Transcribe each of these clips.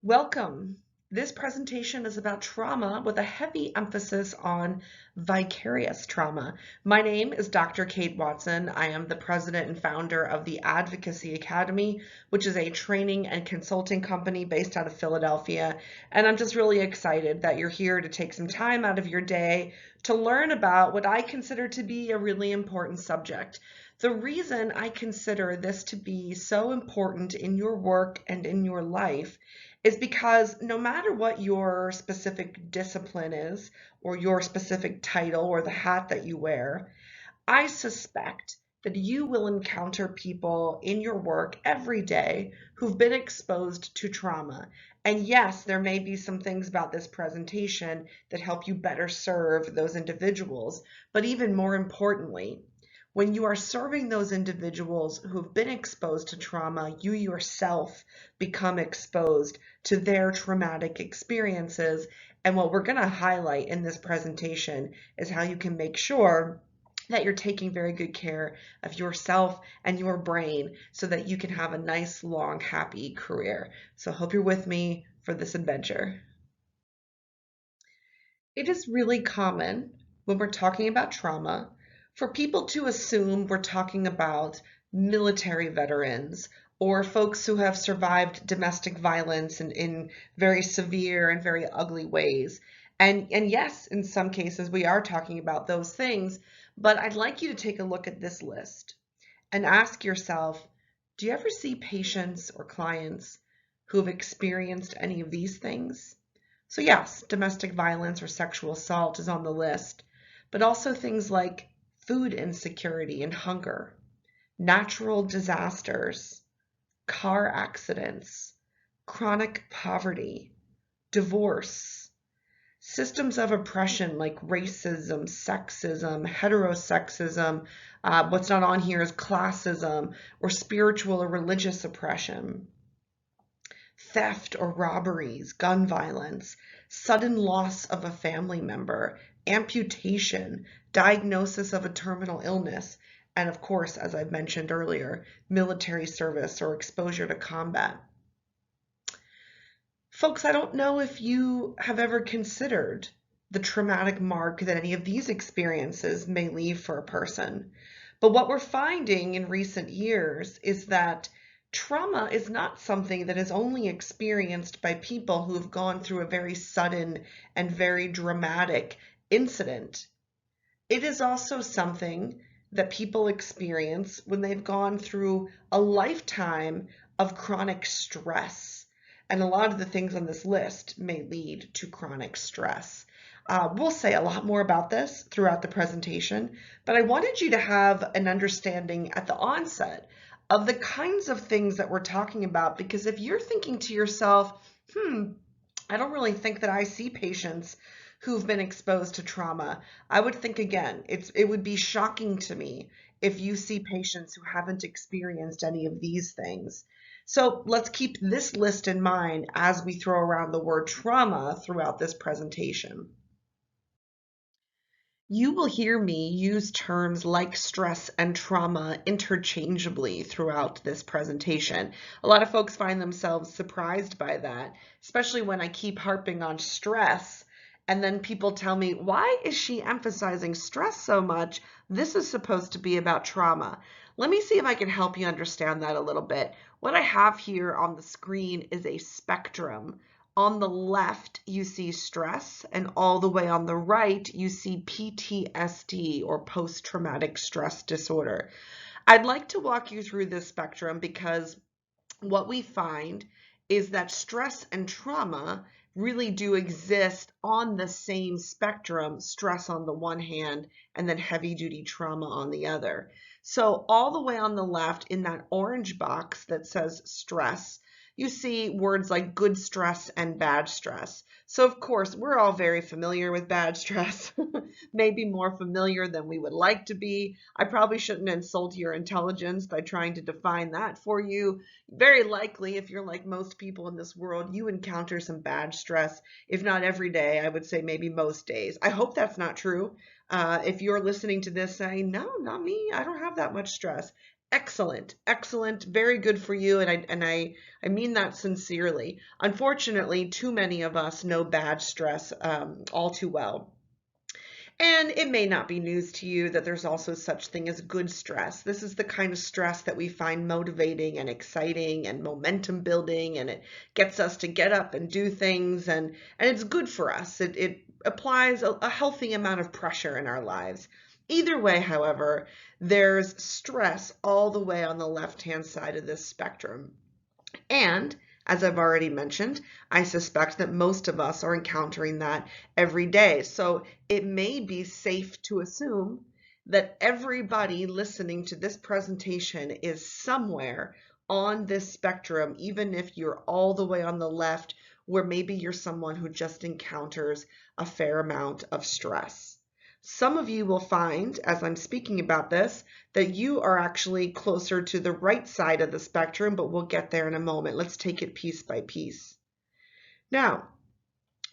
Welcome. This presentation is about trauma with a heavy emphasis on vicarious trauma. My name is Dr. Kate Watson. I am the president and founder of the Advocacy Academy, which is a training and consulting company based out of Philadelphia. And I'm just really excited that you're here to take some time out of your day to learn about what I consider to be a really important subject. The reason I consider this to be so important in your work and in your life is because no matter what your specific discipline is, or your specific title, or the hat that you wear, I suspect that you will encounter people in your work every day who've been exposed to trauma. And yes, there may be some things about this presentation that help you better serve those individuals, but even more importantly, when you are serving those individuals who've been exposed to trauma, you yourself become exposed to their traumatic experiences. And what we're going to highlight in this presentation is how you can make sure that you're taking very good care of yourself and your brain so that you can have a nice, long, happy career. So I hope you're with me for this adventure. It is really common when we're talking about trauma for people to assume we're talking about military veterans or folks who have survived domestic violence in very severe and very ugly ways. And yes, in some cases we are talking about those things, but I'd like you to take a look at this list and ask yourself, do you ever see patients or clients who have experienced any of these things? So yes, domestic violence or sexual assault is on the list, but also things like food insecurity and hunger, natural disasters, car accidents, chronic poverty, divorce, systems of oppression like racism, sexism, heterosexism, what's not on here is classism, or spiritual or religious oppression, theft or robberies, gun violence, sudden loss of a family member, amputation, diagnosis of a terminal illness, and of course, as I've mentioned earlier, military service or exposure to combat. Folks, I don't know if you have ever considered the traumatic mark that any of these experiences may leave for a person. But what we're finding in recent years is that trauma is not something that is only experienced by people who have gone through a very sudden and very dramatic incident. It is also something that people experience when they've gone through a lifetime of chronic stress. And a lot of the things on this list may lead to chronic stress. We'll say a lot more about this throughout the presentation, but I wanted you to have an understanding at the onset of the kinds of things that we're talking about, because if you're thinking to yourself, I don't really think that I see patients who've been exposed to trauma, I would think again, it would be shocking to me if you see patients who haven't experienced any of these things. So let's keep this list in mind as we throw around the word trauma throughout this presentation. You will hear me use terms like stress and trauma interchangeably throughout this presentation. A lot of folks find themselves surprised by that, especially when I keep harping on stress. And then people tell me, why is she emphasizing stress so much? This is supposed to be about trauma. Let me see if I can help you understand that a little bit. What I have here on the screen is a spectrum. On the left, you see stress, and all the way on the right, you see PTSD or post-traumatic stress disorder. I'd like to walk you through this spectrum because what we find is that stress and trauma really do exist on the same spectrum, stress on the one hand, and then heavy duty trauma on the other. So all the way on the left in that orange box that says stress, you see words like good stress and bad stress. So of course, we're all very familiar with bad stress, maybe more familiar than we would like to be. I probably shouldn't insult your intelligence by trying to define that for you. Very likely, if you're like most people in this world, you encounter some bad stress, if not every day, I would say maybe most days. I hope that's not true. If you're listening to this saying, no, not me, I don't have that much stress. Excellent, excellent, very good for you, and I mean that sincerely. Unfortunately, too many of us know bad stress all too well. And it may not be news to you that there's also such thing as good stress. This is the kind of stress that we find motivating and exciting and momentum building, and it gets us to get up and do things, and it's good for us. It applies a healthy amount of pressure in our lives. Either way, however, there's stress all the way on the left-hand side of this spectrum. And as I've already mentioned, I suspect that most of us are encountering that every day. So it may be safe to assume that everybody listening to this presentation is somewhere on this spectrum, even if you're all the way on the left, where maybe you're someone who just encounters a fair amount of stress. Some of you will find, as I'm speaking about this, that you are actually closer to the right side of the spectrum, but we'll get there in a moment. Let's take it piece by piece. Now,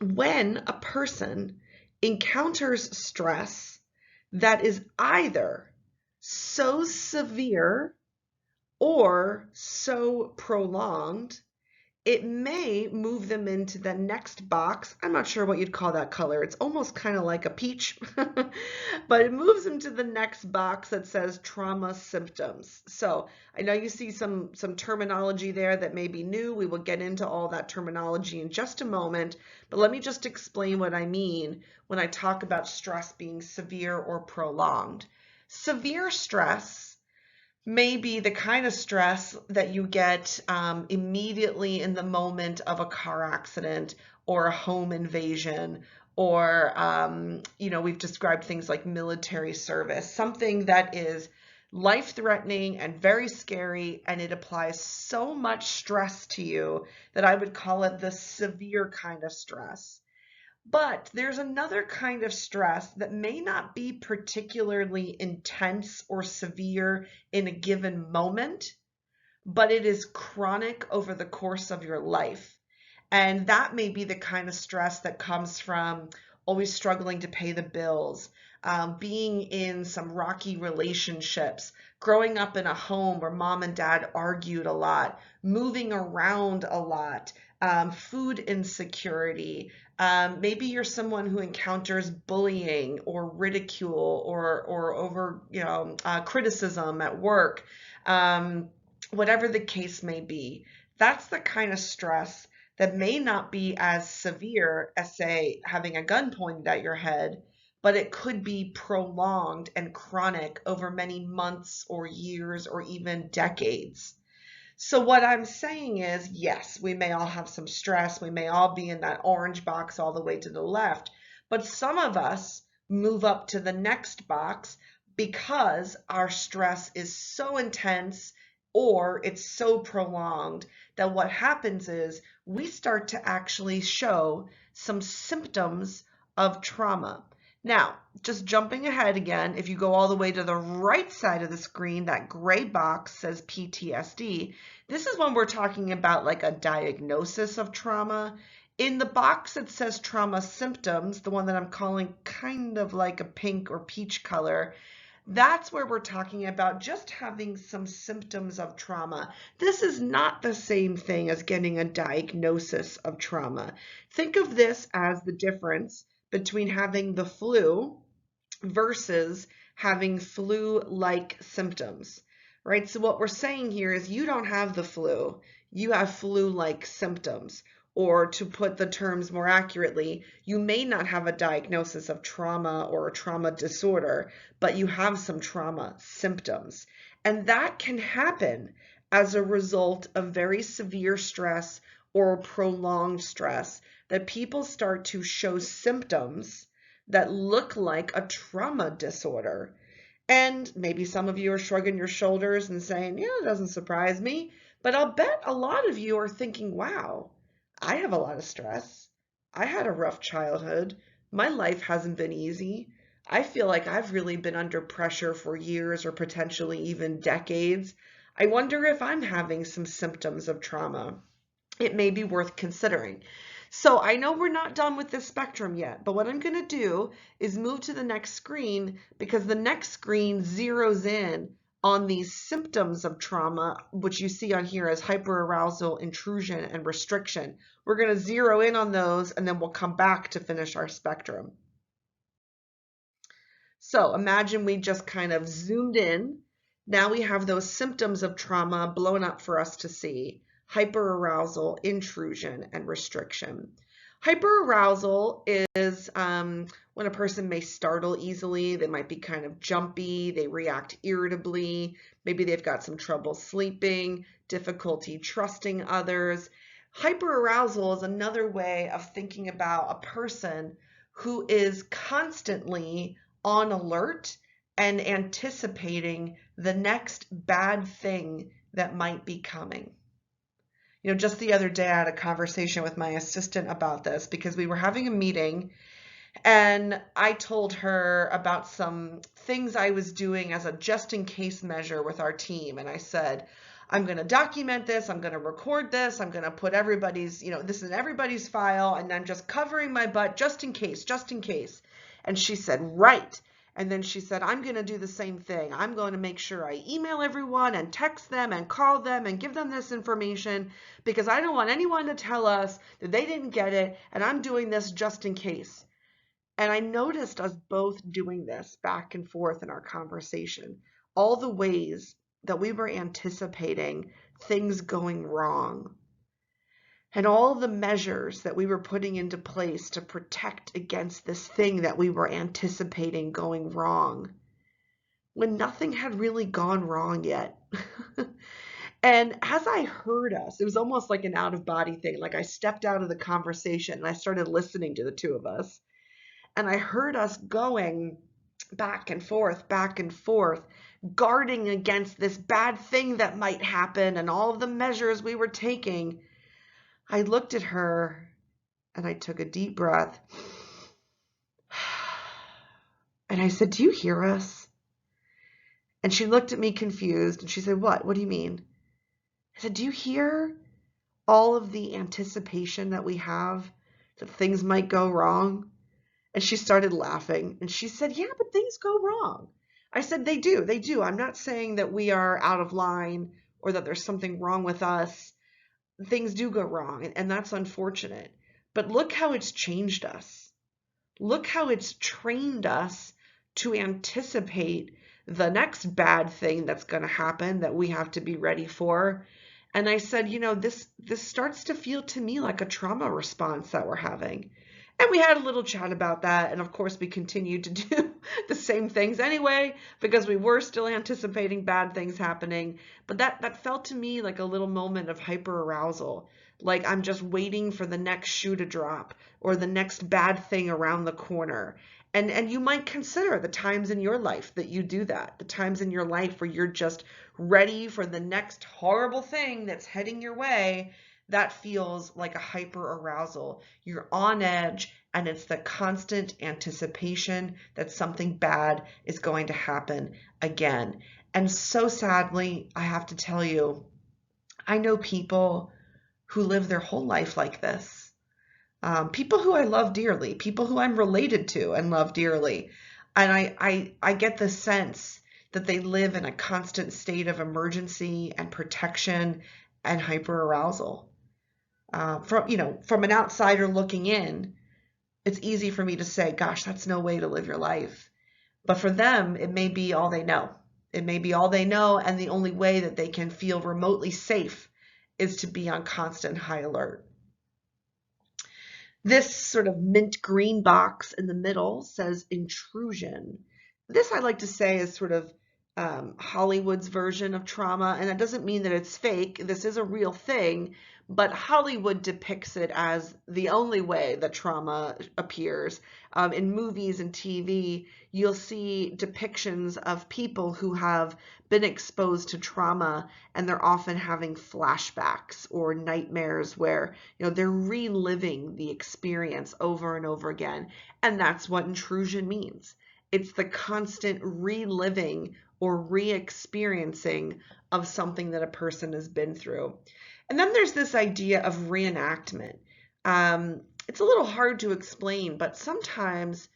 when a person encounters stress that is either so severe or so prolonged, it may move them into the next box. I'm not sure what you'd call that color. It's almost kind of like a peach, but it moves them to the next box that says trauma symptoms. So I know you see some terminology there that may be new. We will get into all that terminology in just a moment, but let me just explain what I mean when I talk about stress being severe or prolonged. Severe stress may be the kind of stress that you get immediately in the moment of a car accident or a home invasion, or we've described things like military service, something that is life-threatening and very scary, and it applies so much stress to you that I would call it the severe kind of stress. But there's another kind of stress that may not be particularly intense or severe in a given moment, but it is chronic over the course of your life. And that may be the kind of stress that comes from always struggling to pay the bills, being in some rocky relationships, growing up in a home where mom and dad argued a lot, moving around a lot, food insecurity. Maybe you're someone who encounters bullying or ridicule or over, criticism at work, whatever the case may be. That's the kind of stress that may not be as severe as, say, having a gun pointed at your head, but it could be prolonged and chronic over many months or years or even decades. So what I'm saying is, yes, we may all have some stress. We may all be in that orange box all the way to the left, but some of us move up to the next box because our stress is so intense or it's so prolonged that what happens is we start to actually show some symptoms of trauma. Now, just jumping ahead again, if you go all the way to the right side of the screen, that gray box says PTSD. This is when we're talking about like a diagnosis of trauma. In the box that says trauma symptoms, the one that I'm calling kind of like a pink or peach color, that's where we're talking about just having some symptoms of trauma. This is not the same thing as getting a diagnosis of trauma. Think of this as the difference between having the flu versus having flu-like symptoms, right? So what we're saying here is you don't have the flu, you have flu-like symptoms. Or to put the terms more accurately, you may not have a diagnosis of trauma or a trauma disorder, but you have some trauma symptoms. And that can happen as a result of very severe stress or prolonged stress, that people start to show symptoms that look like a trauma disorder. And maybe some of you are shrugging your shoulders and saying, yeah, it doesn't surprise me. But I'll bet a lot of you are thinking, wow, I have a lot of stress. I had a rough childhood. My life hasn't been easy. I feel like I've really been under pressure for years or potentially even decades. I wonder if I'm having some symptoms of trauma. It may be worth considering. So I know we're not done with this spectrum yet, but what I'm going to do is move to the next screen because the next screen zeroes in on these symptoms of trauma, which you see on here as hyperarousal, intrusion, and restriction. We're going to zero in on those, and then we'll come back to finish our spectrum. So imagine we just kind of zoomed in. Now we have those symptoms of trauma blown up for us to see: hyperarousal, intrusion, and restriction. Hyperarousal is when a person may startle easily. They might be kind of jumpy. They react irritably. Maybe they've got some trouble sleeping, difficulty trusting others. Hyperarousal is another way of thinking about a person who is constantly on alert and anticipating the next bad thing that might be coming. You know, just the other day I had a conversation with my assistant about this because we were having a meeting and I told her about some things I was doing as a just in case measure with our team. And I said, I'm going to document this. I'm going to record this. I'm going to put everybody's, this in everybody's file. And I'm just covering my butt just in case, just in case. And she said, right. And then she said, I'm going to do the same thing. I'm going to make sure I email everyone and text them and call them and give them this information because I don't want anyone to tell us that they didn't get it. And I'm doing this just in case. And I noticed us both doing this back and forth in our conversation, all the ways that we were anticipating things going wrong and all the measures that we were putting into place to protect against this thing that we were anticipating going wrong when nothing had really gone wrong yet. And as I heard us, it was almost like an out-of-body thing. Like I stepped out of the conversation and I started listening to the two of us. And I heard us going back and forth, guarding against this bad thing that might happen and all of the measures we were taking. I looked at her and I took a deep breath. And I said, do you hear us? And she looked at me confused and she said, what? What do you mean? I said, do you hear all of the anticipation that we have that things might go wrong? And she started laughing and she said, yeah, but things go wrong. I said, they do. I'm not saying that we are out of line or that there's something wrong with us. Things do go wrong and that's unfortunate. But look how it's changed us. Look how it's trained us to anticipate the next bad thing that's going to happen that we have to be ready for. And I said, this starts to feel to me like a trauma response that we're having. And we had a little chat about that. And of course, we continued to do the same things anyway, because we were still anticipating bad things happening. But that felt to me like a little moment of hyperarousal. Like I'm just waiting for the next shoe to drop or the next bad thing around the corner. And you might consider the times in your life that you do that, the times in your life where you're just ready for the next horrible thing that's heading your way. That feels like a hyperarousal. You're on edge and it's the constant anticipation that something bad is going to happen again. And so sadly, I have to tell you, I know people who live their whole life like this. People who I love dearly, people who I'm related to and love dearly. And I get the sense that they live in a constant state of emergency and protection and hyperarousal. From an outsider looking in, it's easy for me to say, gosh, that's no way to live your life. But for them, it may be all they know. It may be all they know, and the only way that they can feel remotely safe is to be on constant high alert. This sort of mint green box in the middle says intrusion. This I like to say is sort of Hollywood's version of trauma, and that doesn't mean that it's fake. This is a real thing, but Hollywood depicts it as the only way that trauma appears. In movies and TV, you'll see depictions of people who have been exposed to trauma, and they're often having flashbacks or nightmares where they're reliving the experience over and over again, and that's what intrusion means. It's the constant reliving or re-experiencing of something that a person has been through. And then there's this idea of reenactment. It's a little hard to explain, but sometimes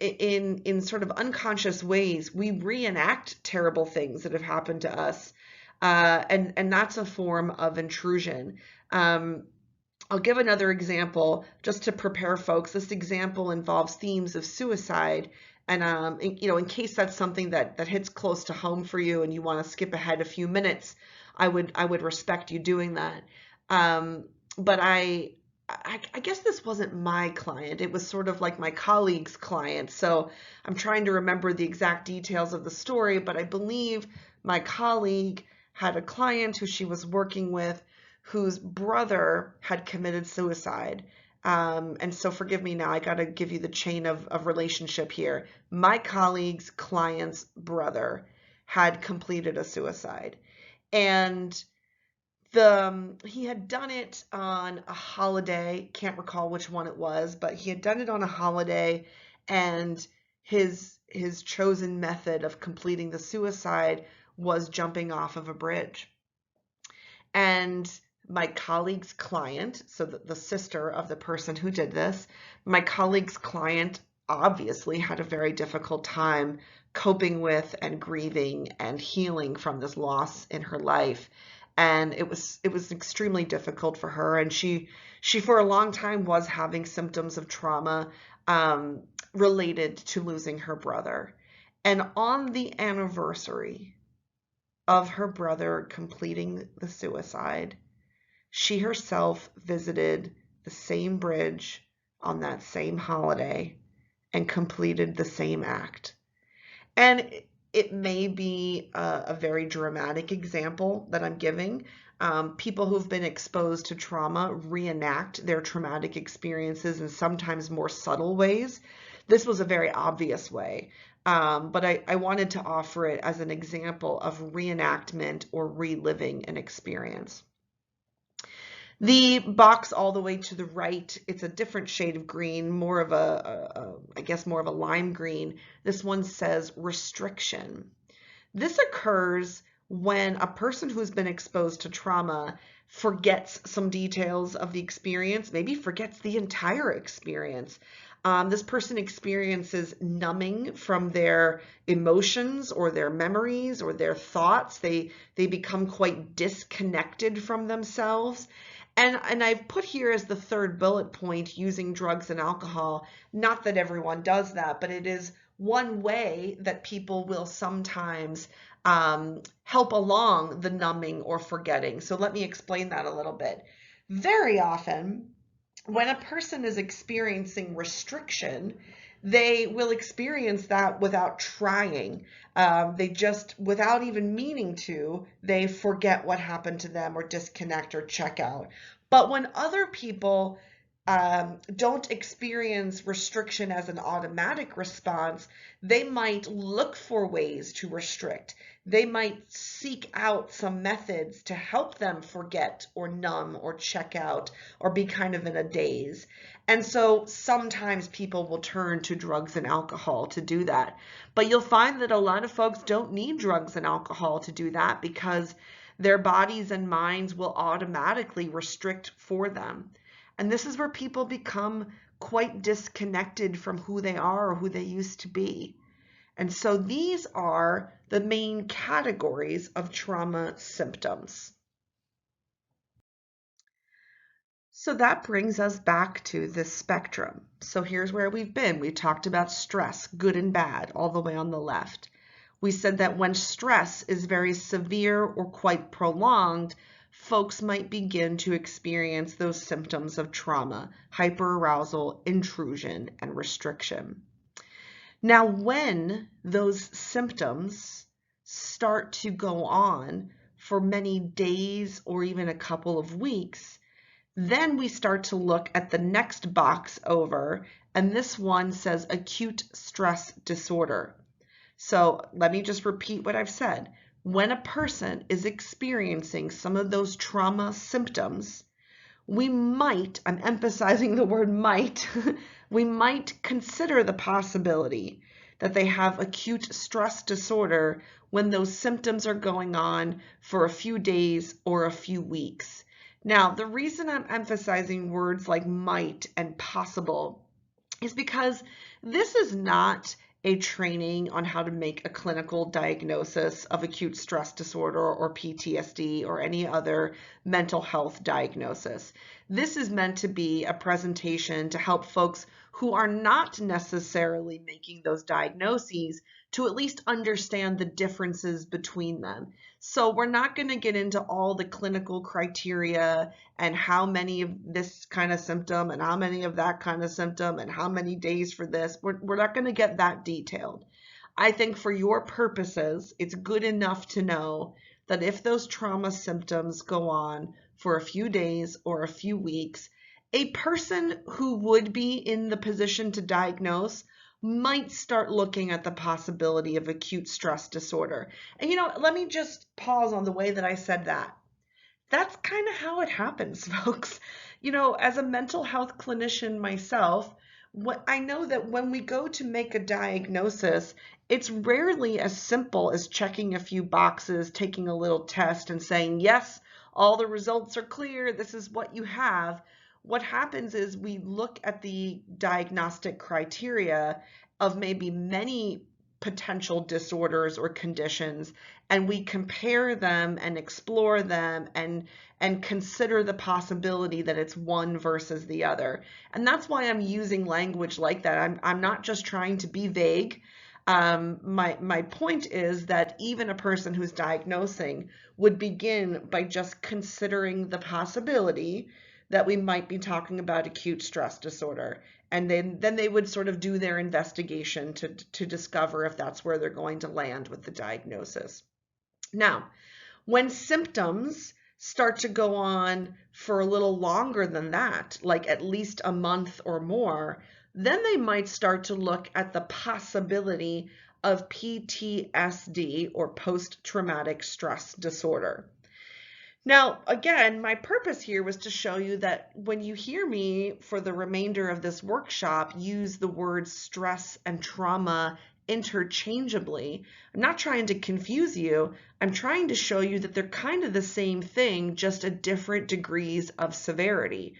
in sort of unconscious ways, we reenact terrible things that have happened to us. And that's a form of intrusion. I'll give another example just to prepare folks. This example involves themes of suicide. And in case that's something that hits close to home for you and you want to skip ahead a few minutes, I would respect you doing that. But I guess this wasn't my client. It was sort of like my colleague's client. So I'm trying to remember the exact details of the story, but I believe my colleague had a client who she was working with whose brother had committed suicide. And so forgive me now, I got to give you the chain of relationship here. My colleague's client's brother had completed a suicide. And he had done it on a holiday, can't recall which one it was, but he had done it on a holiday, and his chosen method of completing the suicide was jumping off of a bridge. And my colleague's client, so the sister of the person who did this, my colleague's client obviously had a very difficult time coping with and grieving and healing from this loss in her life. And it was extremely difficult for her. And she for a long time was having symptoms of trauma related to losing her brother. And on the anniversary of her brother completing the suicide, she herself visited the same bridge on that same holiday and completed the same act. And it may be a very dramatic example that I'm giving. People who've been exposed to trauma reenact their traumatic experiences in sometimes more subtle ways. This was a very obvious way, but I wanted to offer it as an example of reenactment or reliving an experience. The box all the way to the right, it's a different shade of green, more of I guess more of a lime green. This one says restriction. This occurs when a person who's been exposed to trauma forgets some details of the experience, maybe forgets the entire experience. This person experiences numbing from their emotions or their memories or their thoughts. They become quite disconnected from themselves. And I've put here as the third bullet point using drugs and alcohol. Not that everyone does that, but it is one way that people will sometimes help along the numbing or forgetting. So let me explain that a little bit. Very often, when a person is experiencing restriction, they will experience that without trying. They just, without even meaning to, they forget what happened to them or disconnect or check out. But when other people don't experience restriction as an automatic response, they might look for ways to restrict. They might seek out some methods to help them forget or numb or check out or be kind of in a daze. And so sometimes people will turn to drugs and alcohol to do that. But you'll find that a lot of folks don't need drugs and alcohol to do that because their bodies and minds will automatically restrict for them. And this is where people become quite disconnected from who they are or who they used to be. And so these are the main categories of trauma symptoms. So that brings us back to this spectrum. So here's where we've been. We talked about stress, good and bad, all the way on the left. We said that when stress is very severe or quite prolonged, folks might begin to experience those symptoms of trauma, hyperarousal, intrusion, and restriction. Now, when those symptoms start to go on for many days or even a couple of weeks, then we start to look at the next box over, and this one says acute stress disorder. So let me just repeat what I've said. When a person is experiencing some of those trauma symptoms, we might, I'm emphasizing the word might, we might consider the possibility that they have acute stress disorder when those symptoms are going on for a few days or a few weeks. Now, the reason I'm emphasizing words like might and possible is because this is not a training on how to make a clinical diagnosis of acute stress disorder or PTSD or any other mental health diagnosis. This is meant to be a presentation to help folks who are not necessarily making those diagnoses to at least understand the differences between them. So we're not going to get into all the clinical criteria and how many of this kind of symptom and how many of that kind of symptom and how many days for this. We're not going to get that detailed. I think for your purposes, it's good enough to know that if those trauma symptoms go on for a few days or a few weeks, a person who would be in the position to diagnose might start looking at the possibility of acute stress disorder. And let me just pause on the way that I said that. That's kind of how it happens, folks. As a mental health clinician myself, what I know that when we go to make a diagnosis, it's rarely as simple as checking a few boxes, taking a little test and saying, yes, all the results are clear, this is what you have. What happens is we look at the diagnostic criteria of maybe many potential disorders or conditions, and we compare them and explore them and consider the possibility that it's one versus the other. And that's why I'm using language like that. I'm not just trying to be vague. My point is that even a person who's diagnosing would begin by just considering the possibility that we might be talking about acute stress disorder. And then they would sort of do their investigation to discover if that's where they're going to land with the diagnosis. Now, when symptoms start to go on for a little longer than that, like at least a month or more, then they might start to look at the possibility of PTSD or post-traumatic stress disorder. Now, again, my purpose here was to show you that when you hear me for the remainder of this workshop use the words stress and trauma interchangeably, I'm not trying to confuse you. I'm trying to show you that they're kind of the same thing, just at different degrees of severity.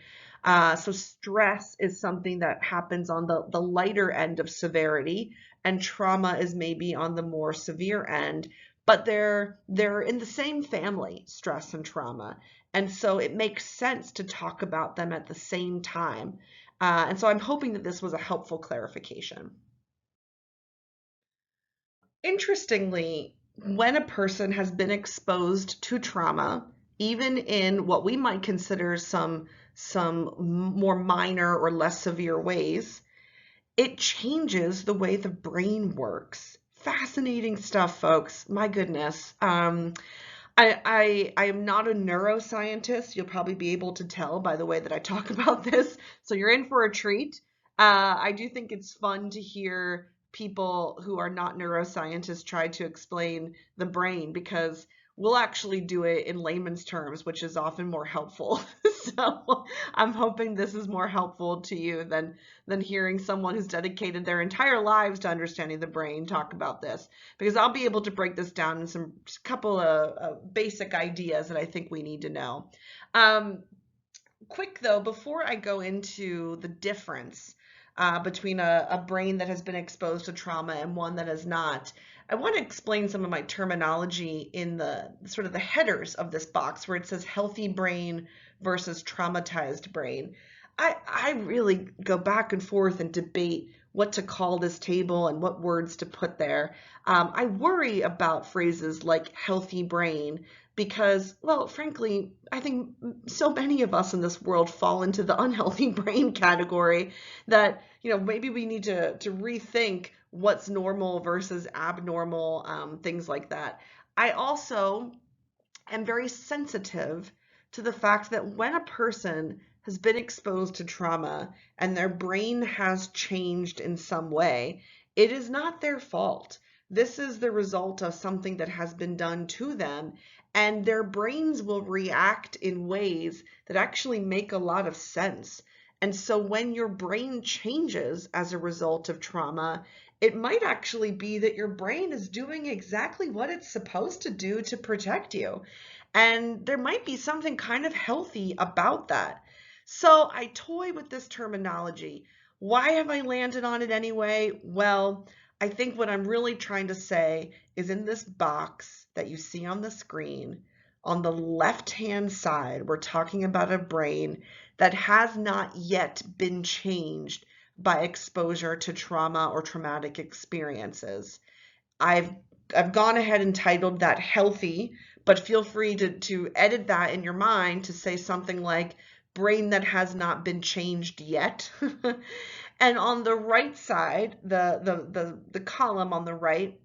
So stress is something that happens on the lighter end of severity, and trauma is maybe on the more severe end. But they're in the same family, stress and trauma. And so it makes sense to talk about them at the same time. And so I'm hoping that this was a helpful clarification. Interestingly, when a person has been exposed to trauma, even in what we might consider some more minor or less severe ways, it changes the way the brain works. Fascinating stuff, folks. My goodness. I am not a neuroscientist. You'll probably be able to tell by the way that I talk about this. So you're in for a treat. I do think it's fun to hear people who are not neuroscientists try to explain the brain, because we'll actually do it in layman's terms, which is often more helpful. So I'm hoping this is more helpful to you than hearing someone who's dedicated their entire lives to understanding the brain talk about this, because I'll be able to break this down in some couple of basic ideas that I think we need to know. Quick though, before I go into the difference between a brain that has been exposed to trauma and one that has not, I want to explain some of my terminology in the sort of the headers of this box where it says healthy brain versus traumatized brain. I really go back and forth and debate what to call this table and what words to put there. I worry about phrases like healthy brain because, well, frankly, I think so many of us in this world fall into the unhealthy brain category that, maybe we need to rethink what's normal versus abnormal, things like that. I also am very sensitive to the fact that when a person has been exposed to trauma and their brain has changed in some way, it is not their fault. This is the result of something that has been done to them, and their brains will react in ways that actually make a lot of sense. And so when your brain changes as a result of trauma, it might actually be that your brain is doing exactly what it's supposed to do to protect you. And there might be something kind of healthy about that. So I toy with this terminology. Why have I landed on it anyway? Well, I think what I'm really trying to say is in this box that you see on the screen, on the left-hand side, we're talking about a brain that has not yet been changed by exposure to trauma or traumatic experiences. I've I've gone ahead and titled that healthy, but feel free to edit that in your mind to say something like brain that has not been changed yet. And on the right side, the column on the right,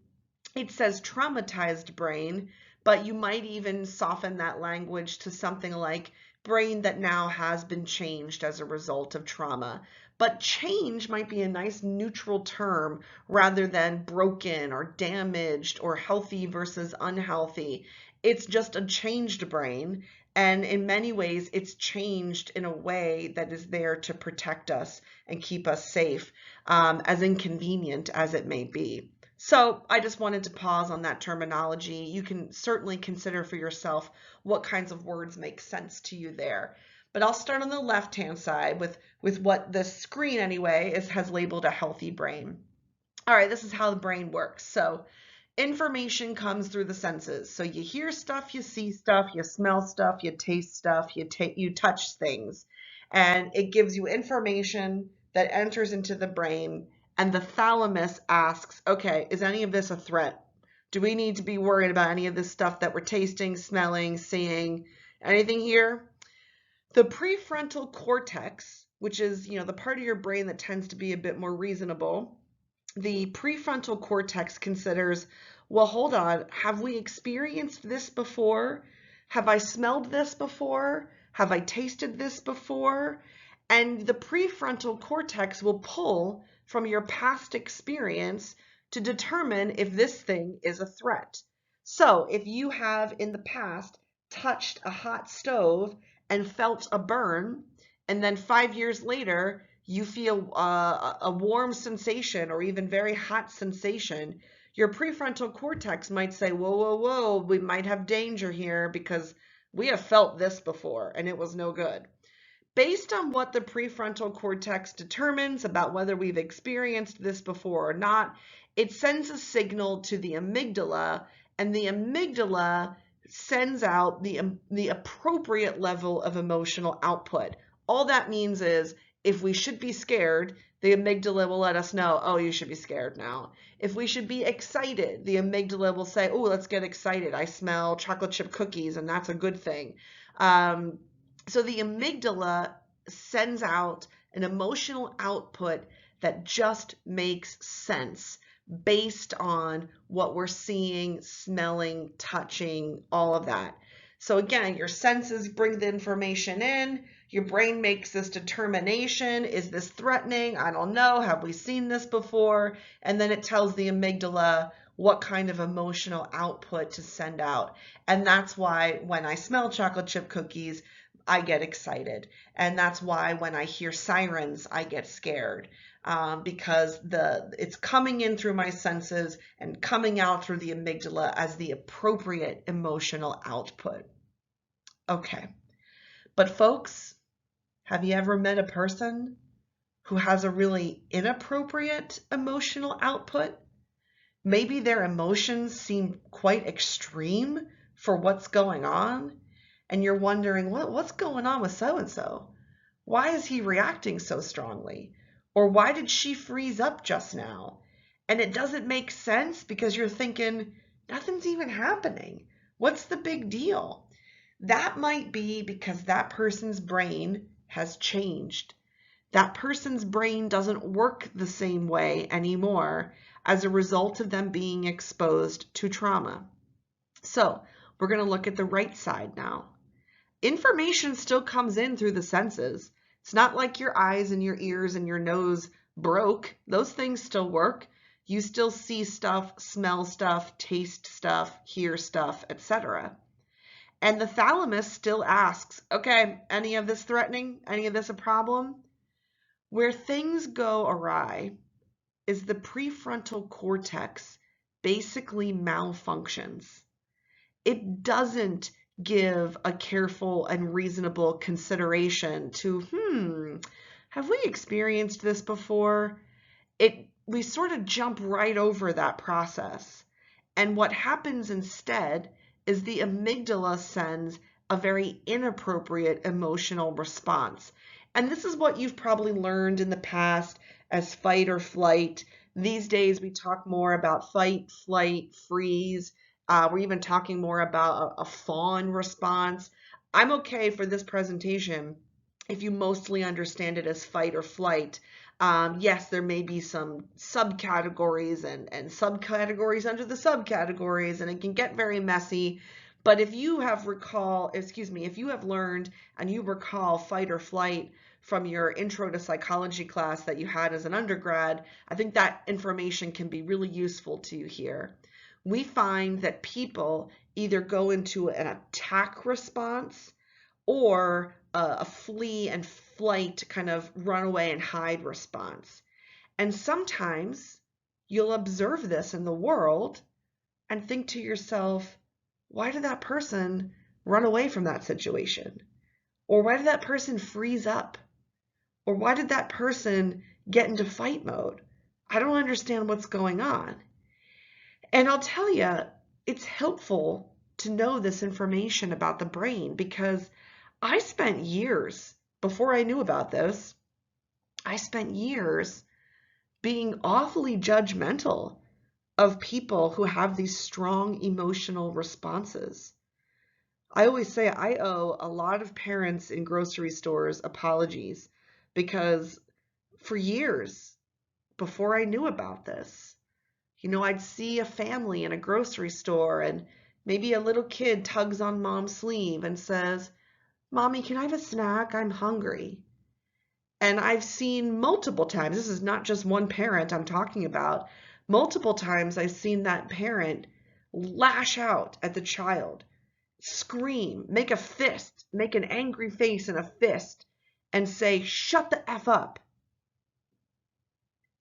it says traumatized brain, but you might even soften that language to something like brain that now has been changed as a result of trauma. But change might be a nice neutral term rather than broken or damaged or healthy versus unhealthy. It's just a changed brain. And in many ways, it's changed in a way that is there to protect us and keep us safe, as inconvenient as it may be. So I just wanted to pause on that terminology. You can certainly consider for yourself what kinds of words make sense to you there. But I'll start on the left-hand side with what the screen anyway has labeled a healthy brain. All right, this is how the brain works. So information comes through the senses. So you hear stuff, you see stuff, you smell stuff, you taste stuff, you touch things. And it gives you information that enters into the brain, and the thalamus asks, okay, is any of this a threat? Do we need to be worried about any of this stuff that we're tasting, smelling, seeing? Anything here? The prefrontal cortex, which is, the part of your brain that tends to be a bit more reasonable, the prefrontal cortex considers, well, hold on, have we experienced this before? Have I smelled this before? Have I tasted this before? And the prefrontal cortex will pull from your past experience to determine if this thing is a threat. So if you have in the past touched a hot stove and felt a burn, and then 5 years later, you feel a warm sensation or even very hot sensation, your prefrontal cortex might say, whoa, whoa, whoa, we might have danger here because we have felt this before and it was no good. Based on what the prefrontal cortex determines about whether we've experienced this before or not, it sends a signal to the amygdala, and the amygdala sends out the appropriate level of emotional output. All that means is if we should be scared, the amygdala will let us know, oh, you should be scared now. If we should be excited, the amygdala will say, oh, let's get excited. I smell chocolate chip cookies, and that's a good thing. So the amygdala sends out an emotional output that just makes sense based on what we're seeing, smelling, touching, all of that. So again, your senses bring the information in, your brain makes this determination, is this threatening? I don't know, have we seen this before? And then it tells the amygdala what kind of emotional output to send out. And that's why when I smell chocolate chip cookies, I get excited. And that's why when I hear sirens, I get scared, because it's coming in through my senses and coming out through the amygdala as the appropriate emotional output. Okay, but folks, have you ever met a person who has a really inappropriate emotional output? Maybe their emotions seem quite extreme for what's going on, and you're wondering, what's going on with so-and-so? Why is he reacting so strongly? Or why did she freeze up just now? And it doesn't make sense because you're thinking, nothing's even happening. What's the big deal? That might be because that person's brain has changed. That person's brain doesn't work the same way anymore as a result of them being exposed to trauma. So we're going to look at the right side now. Information still comes in through the senses. It's not like your eyes and your ears and your nose broke. Those things still work. You still see stuff, smell stuff, taste stuff, hear stuff, etc. And the thalamus still asks, okay, any of this threatening? Any of this a problem? Where things go awry is the prefrontal cortex basically malfunctions. It doesn't give a careful and reasonable consideration to, Have we experienced this before? We sort of jump right over that process. And what happens instead is the amygdala sends a very inappropriate emotional response. And this is what you've probably learned in the past as fight or flight. These days, we talk more about fight, flight, freeze. We're even talking more about a fawn response. I'm okay for this presentation if you mostly understand it as fight or flight. Yes, there may be some subcategories and subcategories under the subcategories, and it can get very messy. But if you have learned and you recall fight or flight from your intro to psychology class that you had as an undergrad, I think that information can be really useful to you here. We find that people either go into an attack response or a flee and flight kind of run away and hide response. And sometimes you'll observe this in the world and think to yourself, why did that person run away from that situation? Or why did that person freeze up? Or why did that person get into fight mode? I don't understand what's going on. And I'll tell you, it's helpful to know this information about the brain because I spent years, before I knew about this, I spent years being awfully judgmental of people who have these strong emotional responses. I always say I owe a lot of parents in grocery stores apologies because for years before I knew about this, I'd see a family in a grocery store and maybe a little kid tugs on mom's sleeve and says, "Mommy, can I have a snack? I'm hungry." And I've seen multiple times, this is not just one parent I'm talking about, multiple times I've seen that parent lash out at the child, scream, make a fist, make an angry face and a fist, and say, "Shut the F up."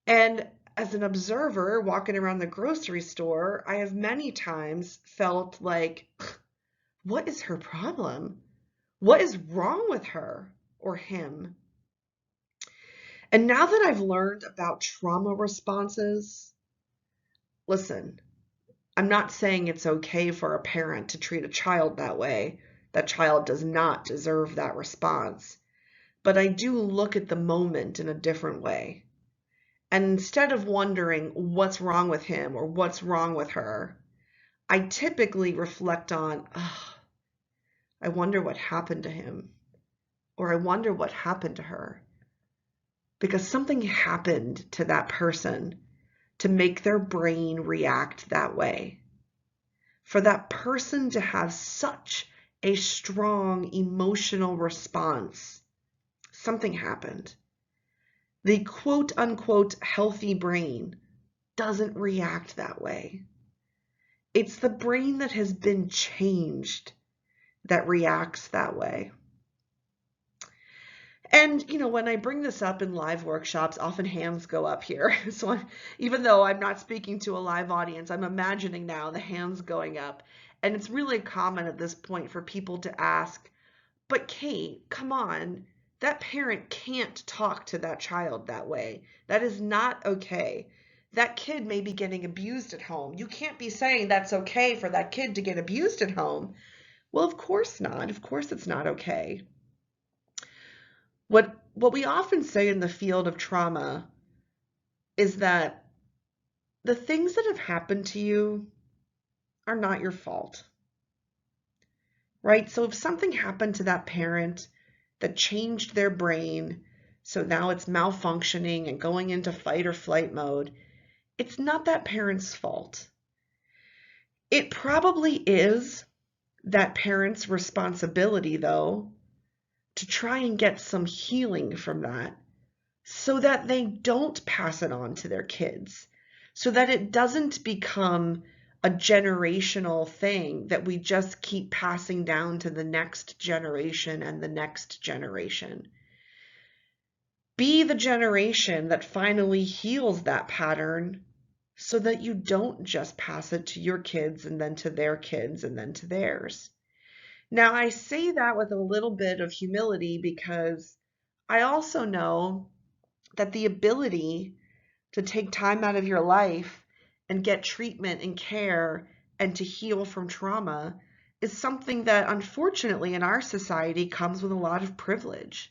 And as an observer walking around the grocery store, I have many times felt like, what is her problem? What is wrong with her or him? And now that I've learned about trauma responses, listen, I'm not saying it's okay for a parent to treat a child that way. That child does not deserve that response. But I do look at the moment in a different way. And instead of wondering what's wrong with him or what's wrong with her, I typically reflect on, oh, I wonder what happened to him, or I wonder what happened to her. Because something happened to that person to make their brain react that way. For that person to have such a strong emotional response, something happened. The quote unquote healthy brain doesn't react that way. It's the brain that has been changed that reacts that way. And, when I bring this up in live workshops, often hands go up here. So even though I'm not speaking to a live audience, I'm imagining now the hands going up. And it's really common at this point for people to ask, but Kate, come on, that parent can't talk to that child that way. That is not okay. That kid may be getting abused at home. You can't be saying that's okay for that kid to get abused at home. Well, of course not. Of course it's not okay. What we often say in the field of trauma is that the things that have happened to you are not your fault, right? So if something happened to that parent that changed their brain, so now it's malfunctioning and going into fight or flight mode, it's not that parent's fault. It probably is that parent's responsibility, though, to try and get some healing from that so that they don't pass it on to their kids, so that it doesn't become a generational thing that we just keep passing down to the next generation and the next generation. Be the generation that finally heals that pattern so that you don't just pass it to your kids and then to their kids and then to theirs. Now, I say that with a little bit of humility because I also know that the ability to take time out of your life and get treatment and care and to heal from trauma is something that unfortunately in our society comes with a lot of privilege.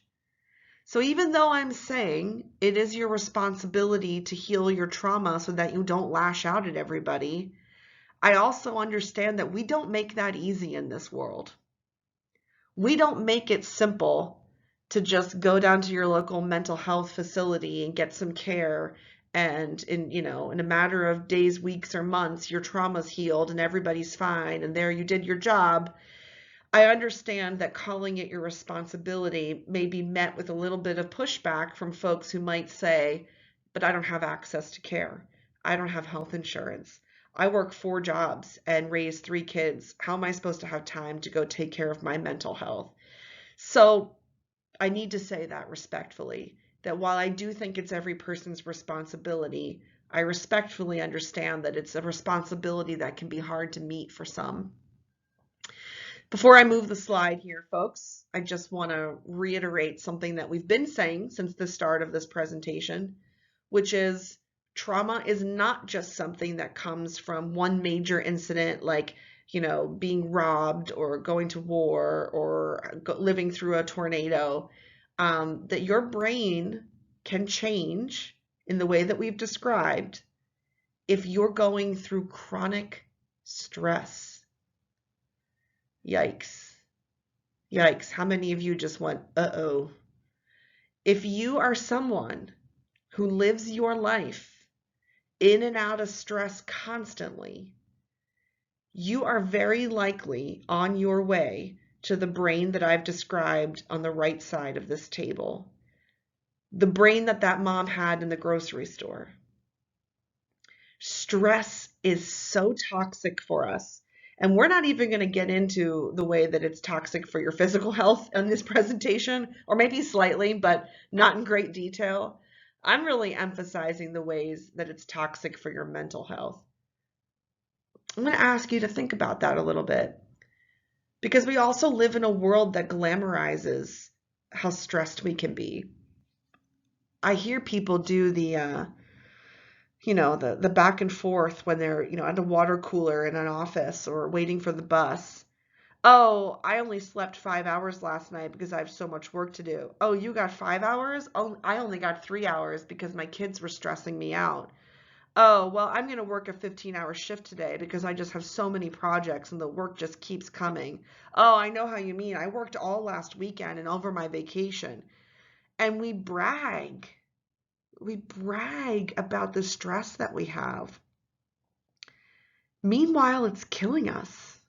So even though I'm saying it is your responsibility to heal your trauma so that you don't lash out at everybody, I also understand that we don't make that easy in this world. We don't make it simple to just go down to your local mental health facility and get some care, and in a matter of days, weeks, or months, your trauma's healed and everybody's fine and there you did your job. I understand that calling it your responsibility may be met with a little bit of pushback from folks who might say, but I don't have access to care. I don't have health insurance. I work 4 jobs and raise 3 kids. How am I supposed to have time to go take care of my mental health? So I need to say that respectfully, that while I do think it's every person's responsibility, I respectfully understand that it's a responsibility that can be hard to meet for some. Before I move the slide here, folks, I just want to reiterate something that we've been saying since the start of this presentation, which is trauma is not just something that comes from one major incident like, being robbed or going to war or living through a tornado. That your brain can change in the way that we've described if you're going through chronic stress. Yikes. Yikes. How many of you just went, uh-oh? If you are someone who lives your life in and out of stress constantly, you are very likely on your way to the brain that I've described on the right side of this table. The brain that mom had in the grocery store. Stress is so toxic for us. And we're not even going to get into the way that it's toxic for your physical health in this presentation, or maybe slightly, but not in great detail. I'm really emphasizing the ways that it's toxic for your mental health. I'm going to ask you to think about that a little bit, because we also live in a world that glamorizes how stressed we can be. I hear people do the back and forth when they're, at a water cooler in an office or waiting for the bus. Oh, I only slept 5 hours last night because I have so much work to do. Oh, you got 5 hours? Oh, I only got 3 hours because my kids were stressing me out. Oh, well, I'm going to work a 15-hour shift today because I just have so many projects and the work just keeps coming. Oh, I know how you mean. I worked all last weekend and over my vacation. And we brag. We brag about the stress that we have. Meanwhile, it's killing us.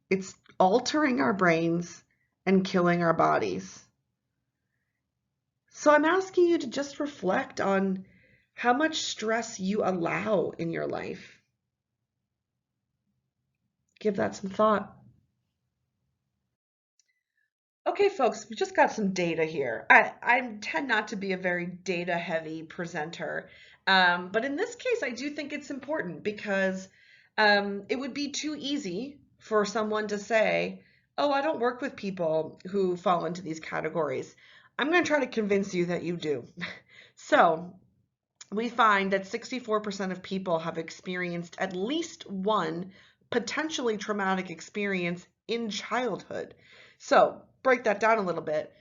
It's altering our brains and killing our bodies. So I'm asking you to just reflect on how much stress you allow in your life. Give that some thought. Okay, folks, we just got some data here. I tend not to be a very data-heavy presenter, but in this case, I do think it's important because it would be too easy for someone to say, oh, I don't work with people who fall into these categories. I'm going to try to convince you that you do. So we find that 64% of people have experienced at least one potentially traumatic experience in childhood. So break that down a little bit.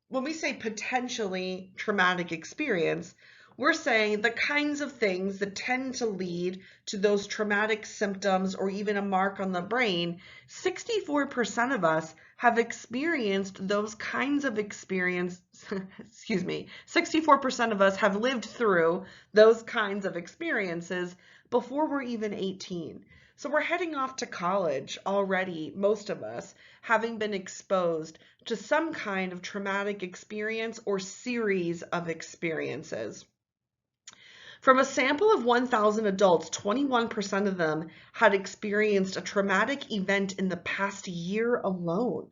When we say potentially traumatic experience, we're saying the kinds of things that tend to lead to those traumatic symptoms or even a mark on the brain. 64% of us have experienced those kinds of experience, 64% of us have lived through those kinds of experiences before we're even 18. So we're heading off to college already, most of us, having been exposed to some kind of traumatic experience or series of experiences. From a sample of 1,000 adults, 21% of them had experienced a traumatic event in the past year alone.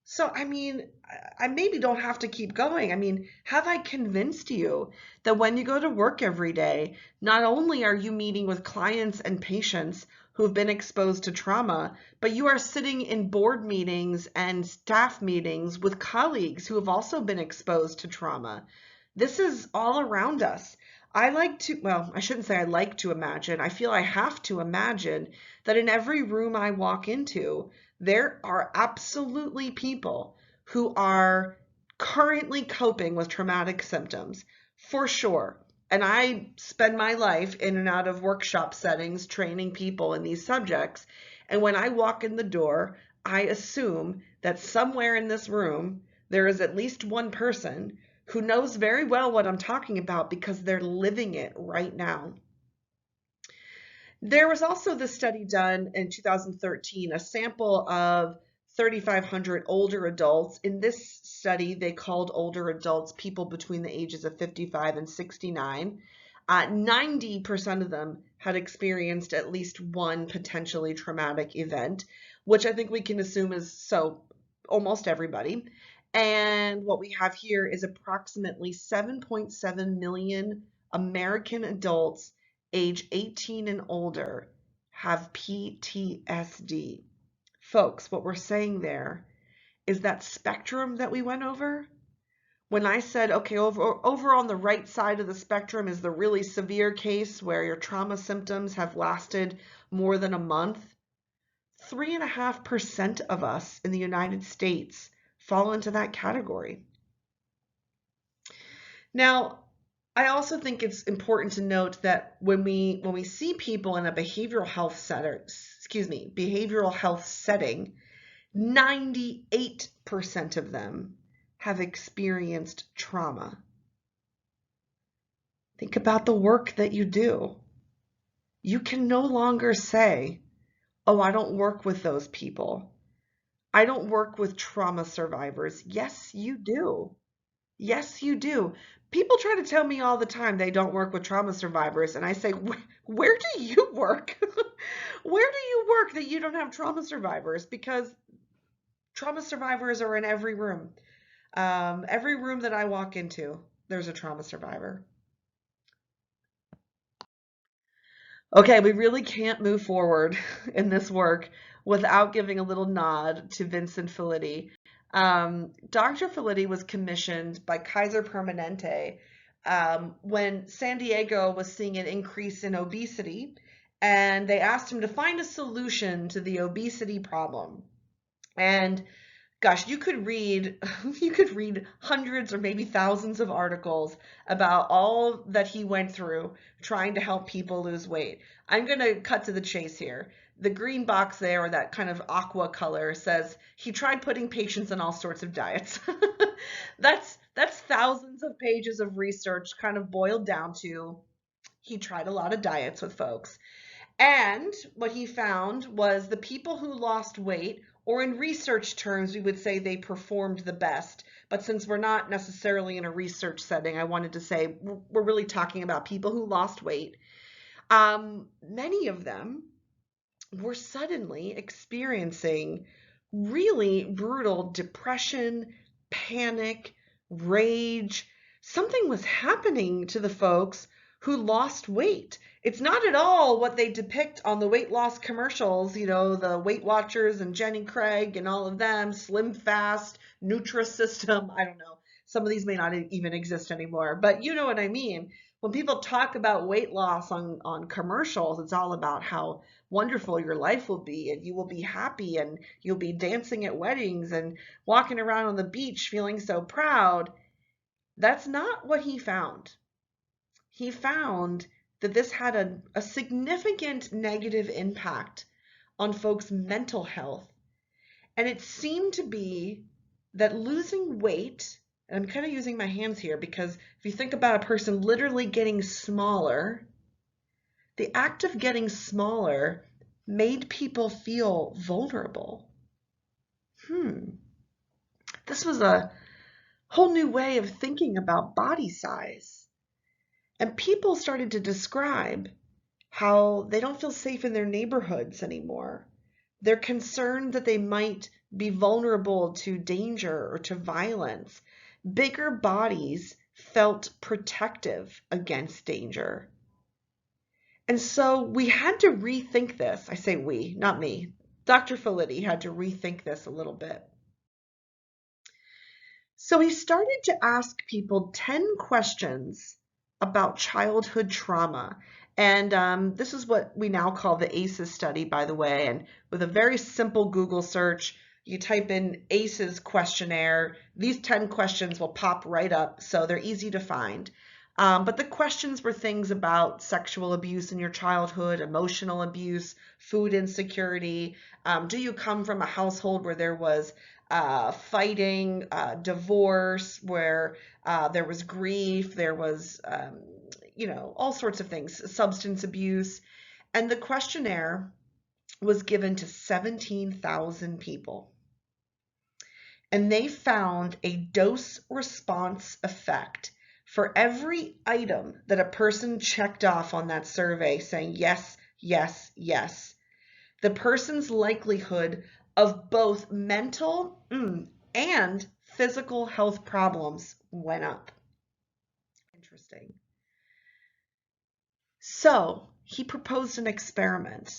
So, I maybe don't have to keep going. Have I convinced you that when you go to work every day, not only are you meeting with clients and patients who have been exposed to trauma, but you are sitting in board meetings and staff meetings with colleagues who have also been exposed to trauma. This is all around us. I shouldn't say I like to imagine. I feel I have to imagine that in every room I walk into, there are absolutely people who are currently coping with traumatic symptoms, for sure. And I spend my life in and out of workshop settings training people in these subjects. And when I walk in the door, I assume that somewhere in this room, there is at least one person who knows very well what I'm talking about because they're living it right now. There was also this study done in 2013, a sample of 3,500 older adults. In this study, they called older adults people between the ages of 55 and 69. 90% of them had experienced at least one potentially traumatic event, which I think we can assume is almost everybody. And what we have here is approximately 7.7 million American adults age 18 and older have PTSD. Folks, what we're saying there is that spectrum that we went over. When I said, okay, over on the right side of the spectrum is the really severe case where your trauma symptoms have lasted more than a month, 3.5% of us in the United States fall into that category. Now, I also think it's important to note that when we see people in a behavioral health setting, 98% of them have experienced trauma. Think about the work that you do. You can no longer say, oh, I don't work with those people. I don't work with trauma survivors. Yes, you do. Yes, you do. People try to tell me all the time they don't work with trauma survivors, and I say, where do you work? Where do you work that you don't have trauma survivors? Because trauma survivors are in every room. Every room that I walk into, there's a trauma survivor. Okay, we really can't move forward in this work without giving a little nod to Vincent Felitti. Dr. Felitti was commissioned by Kaiser Permanente when San Diego was seeing an increase in obesity, and they asked him to find a solution to the obesity problem. And gosh, you could read hundreds or maybe thousands of articles about all that he went through trying to help people lose weight. I'm going to cut to the chase here. The green box there, or that kind of aqua color, says he tried putting patients on all sorts of diets. That's thousands of pages of research kind of boiled down to he tried a lot of diets with folks. And what he found was the people who lost weight, or in research terms, we would say they performed the best. But since we're not necessarily in a research setting, I wanted to say we're really talking about people who lost weight. Many of them were suddenly experiencing really brutal depression, panic, rage. Something was happening to the folks who lost weight. It's not at all what they depict on the weight loss commercials, the Weight Watchers and Jenny Craig and all of them, Slim Fast, Nutrisystem, I don't know. Some of these may not even exist anymore, but you know what I mean. When people talk about weight loss on commercials, it's all about how wonderful your life will be, and you will be happy, and you'll be dancing at weddings and walking around on the beach feeling so proud. That's not what he found. He found that this had a significant negative impact on folks' mental health. And it seemed to be that losing weight, and I'm kind of using my hands here because if you think about a person literally getting smaller, the act of getting smaller made people feel vulnerable. This was a whole new way of thinking about body size. And people started to describe how they don't feel safe in their neighborhoods anymore. They're concerned that they might be vulnerable to danger or to violence. Bigger bodies felt protective against danger. And so we had to rethink this. I say we, not me. Dr. Felitti had to rethink this a little bit. So he started to ask people 10 questions about childhood trauma. And this is what we now call the ACEs study, by the way. And with a very simple Google search, you type in ACEs questionnaire, these 10 questions will pop right up, so they're easy to find. But the questions were things about sexual abuse in your childhood, emotional abuse, food insecurity. Do you come from a household where there was fighting, divorce, where there was grief, there was, all sorts of things, substance abuse. And the questionnaire was given to 17,000 people. And they found a dose response effect for every item that a person checked off on that survey saying yes, yes, yes. The person's likelihood of both mental and physical health problems went up. Interesting. So he proposed an experiment.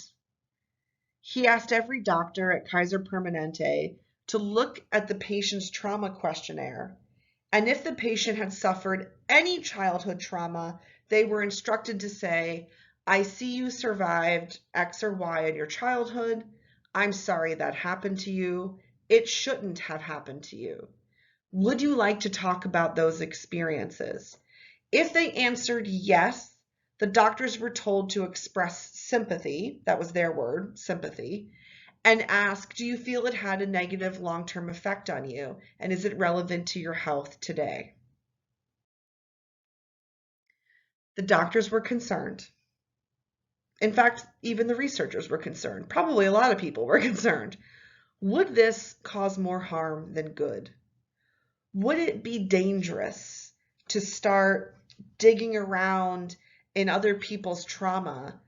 He asked every doctor at Kaiser Permanente to look at the patient's trauma questionnaire. And if the patient had suffered any childhood trauma, they were instructed to say, I see you survived X or Y in your childhood. I'm sorry that happened to you. It shouldn't have happened to you. Would you like to talk about those experiences? If they answered yes, the doctors were told to express sympathy, that was their word, sympathy, and ask, do you feel it had a negative long-term effect on you? And is it relevant to your health today? The doctors were concerned. In fact, even the researchers were concerned. Probably a lot of people were concerned. Would this cause more harm than good? Would it be dangerous to start digging around in other people's trauma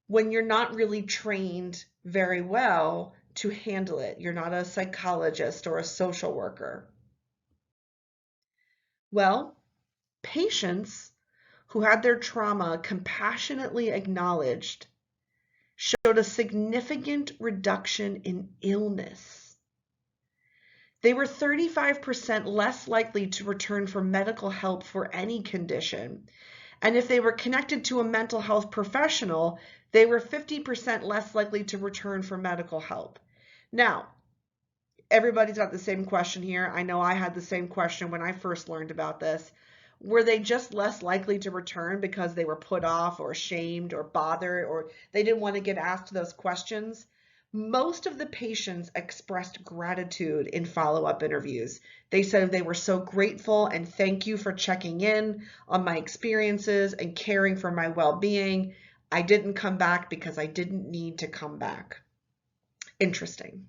when you're not really trained very well to handle it? You're not a psychologist or a social worker. Well, patients who had their trauma compassionately acknowledged showed a significant reduction in illness. They were 35% less likely to return for medical help for any condition. And if they were connected to a mental health professional, they were 50% less likely to return for medical help. Now, everybody's got the same question here. I know I had the same question when I first learned about this. Were they just less likely to return because they were put off or shamed or bothered or they didn't want to get asked those questions? Most of the patients expressed gratitude in follow-up interviews. They said they were so grateful and thank you for checking in on my experiences and caring for my well-being. I didn't come back because I didn't need to come back. Interesting.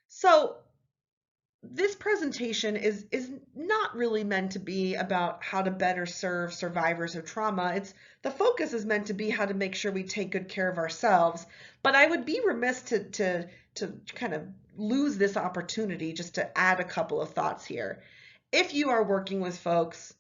So this presentation is not really meant to be about how to better serve survivors of trauma. The focus is meant to be how to make sure we take good care of ourselves. But I would be remiss to kind of lose this opportunity just to add a couple of thoughts here. If you are working with folks,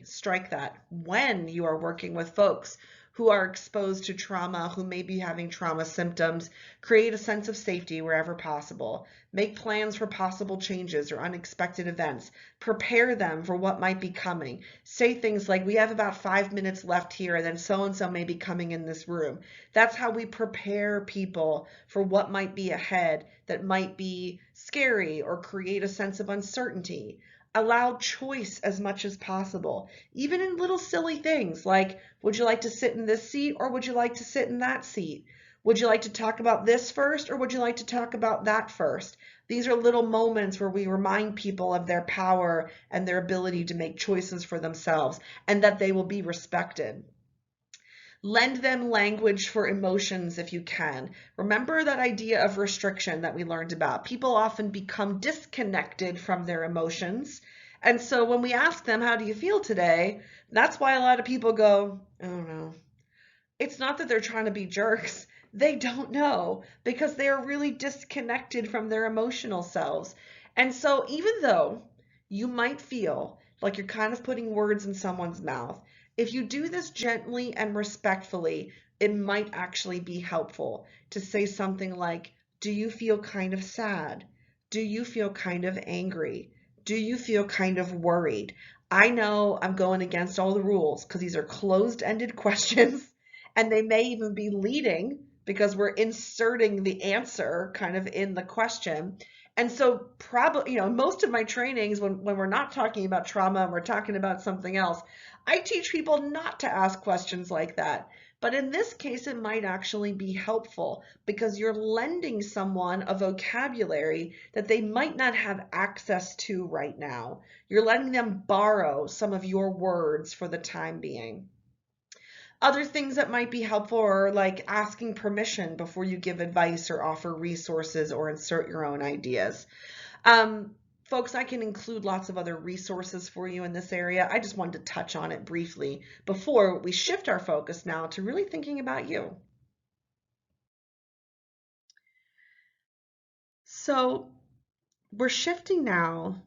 strike that. When you are working with folks who are exposed to trauma, who may be having trauma symptoms, create a sense of safety wherever possible. Make plans for possible changes or unexpected events. Prepare them for what might be coming. Say things like, we have about 5 minutes left here, and then so-and-so may be coming in this room. That's how we prepare people for what might be ahead that might be scary or create a sense of uncertainty. Allow choice as much as possible, even in little silly things like, would you like to sit in this seat or would you like to sit in that seat? Would you like to talk about this first or would you like to talk about that first? These are little moments where we remind people of their power and their ability to make choices for themselves and that they will be respected. Lend them language for emotions if you can. Remember that idea of restriction that we learned about. People often become disconnected from their emotions. And so when we ask them, how do you feel today? That's why a lot of people go, I don't know. It's not that they're trying to be jerks. They don't know because they are really disconnected from their emotional selves. And so even though you might feel like you're kind of putting words in someone's mouth, If you do this gently and respectfully, it might actually be helpful to say something like, do you feel kind of sad? Do you feel kind of angry? Do you feel kind of worried? I know I'm going against all the rules because these are closed-ended questions and they may even be leading because we're inserting the answer kind of in the question. And so probably, most of my trainings when we're not talking about trauma and we're talking about something else, I teach people not to ask questions like that. But in this case, it might actually be helpful because you're lending someone a vocabulary that they might not have access to right now. You're letting them borrow some of your words for the time being. Other things that might be helpful are like asking permission before you give advice or offer resources or insert your own ideas. Folks, I can include lots of other resources for you in this area. I just wanted to touch on it briefly before we shift our focus now to really thinking about you. So we're shifting now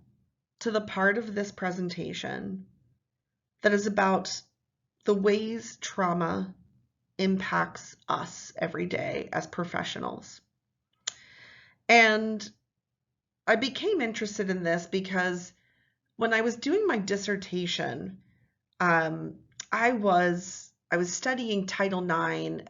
to the part of this presentation that is about the ways trauma impacts us every day as professionals. And I became interested in this because when I was doing my dissertation, I was studying Title IX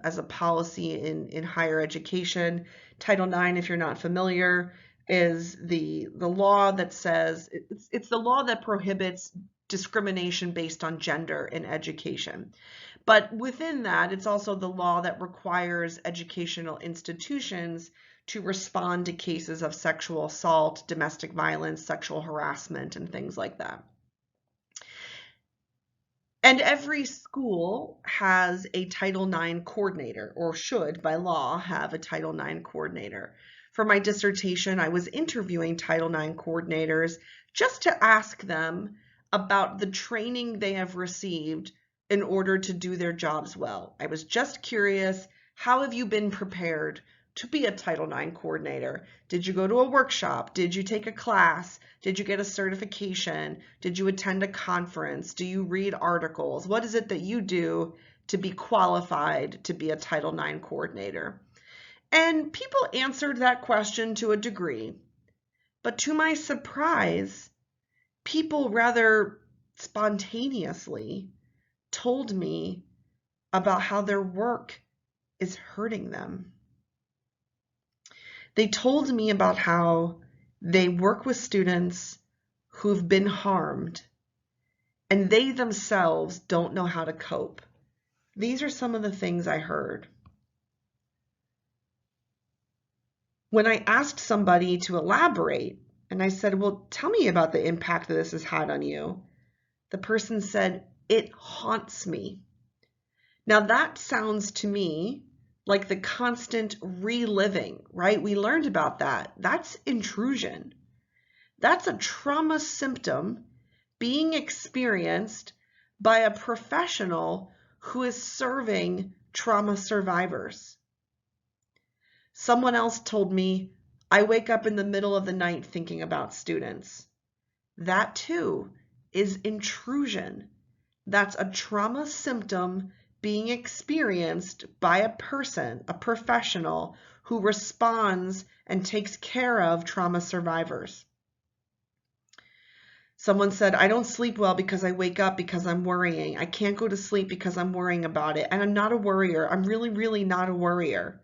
as a policy in higher education. Title IX, if you're not familiar, is the law that says it's the law that prohibits discrimination based on gender in education. But within that, it's also the law that requires educational institutions to respond to cases of sexual assault, domestic violence, sexual harassment, and things like that. And every school has a Title IX coordinator, or should by law have a Title IX coordinator. For my dissertation, I was interviewing Title IX coordinators just to ask them about the training they have received in order to do their jobs well. I was just curious, how have you been prepared to be a Title IX coordinator? Did you go to a workshop? Did you take a class? Did you get a certification? Did you attend a conference? Do you read articles? What is it that you do to be qualified to be a Title IX coordinator? And people answered that question to a degree. But to my surprise, people rather spontaneously told me about how their work is hurting them. They told me about how they work with students who've been harmed and they themselves don't know how to cope. These are some of the things I heard. When I asked somebody to elaborate and I said, well, tell me about the impact that this has had on you, the person said, it haunts me. Now that sounds to me like the constant reliving, right? We learned about that. That's intrusion. That's a trauma symptom being experienced by a professional who is serving trauma survivors. Someone else told me, I wake up in the middle of the night thinking about students. That too is intrusion. That's a trauma symptom being experienced by a person, a professional who responds and takes care of trauma survivors. Someone said, I don't sleep well because I wake up because I'm worrying. I can't go to sleep because I'm worrying about it. And I'm not a worrier. I'm really, really not a worrier.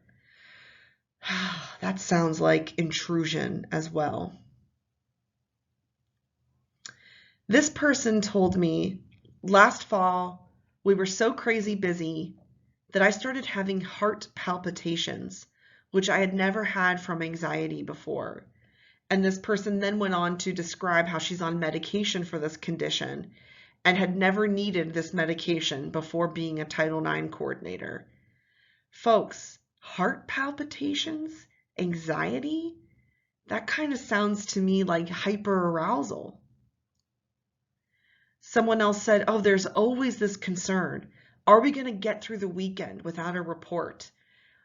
That sounds like intrusion as well. This person told me last fall we were so crazy busy that I started having heart palpitations, which I had never had from anxiety before. And this person then went on to describe how she's on medication for this condition and had never needed this medication before being a Title IX coordinator. Folks, heart palpitations, anxiety, that kind of sounds to me like hyperarousal. Someone else said, oh, there's always this concern. Are we going to get through the weekend without a report?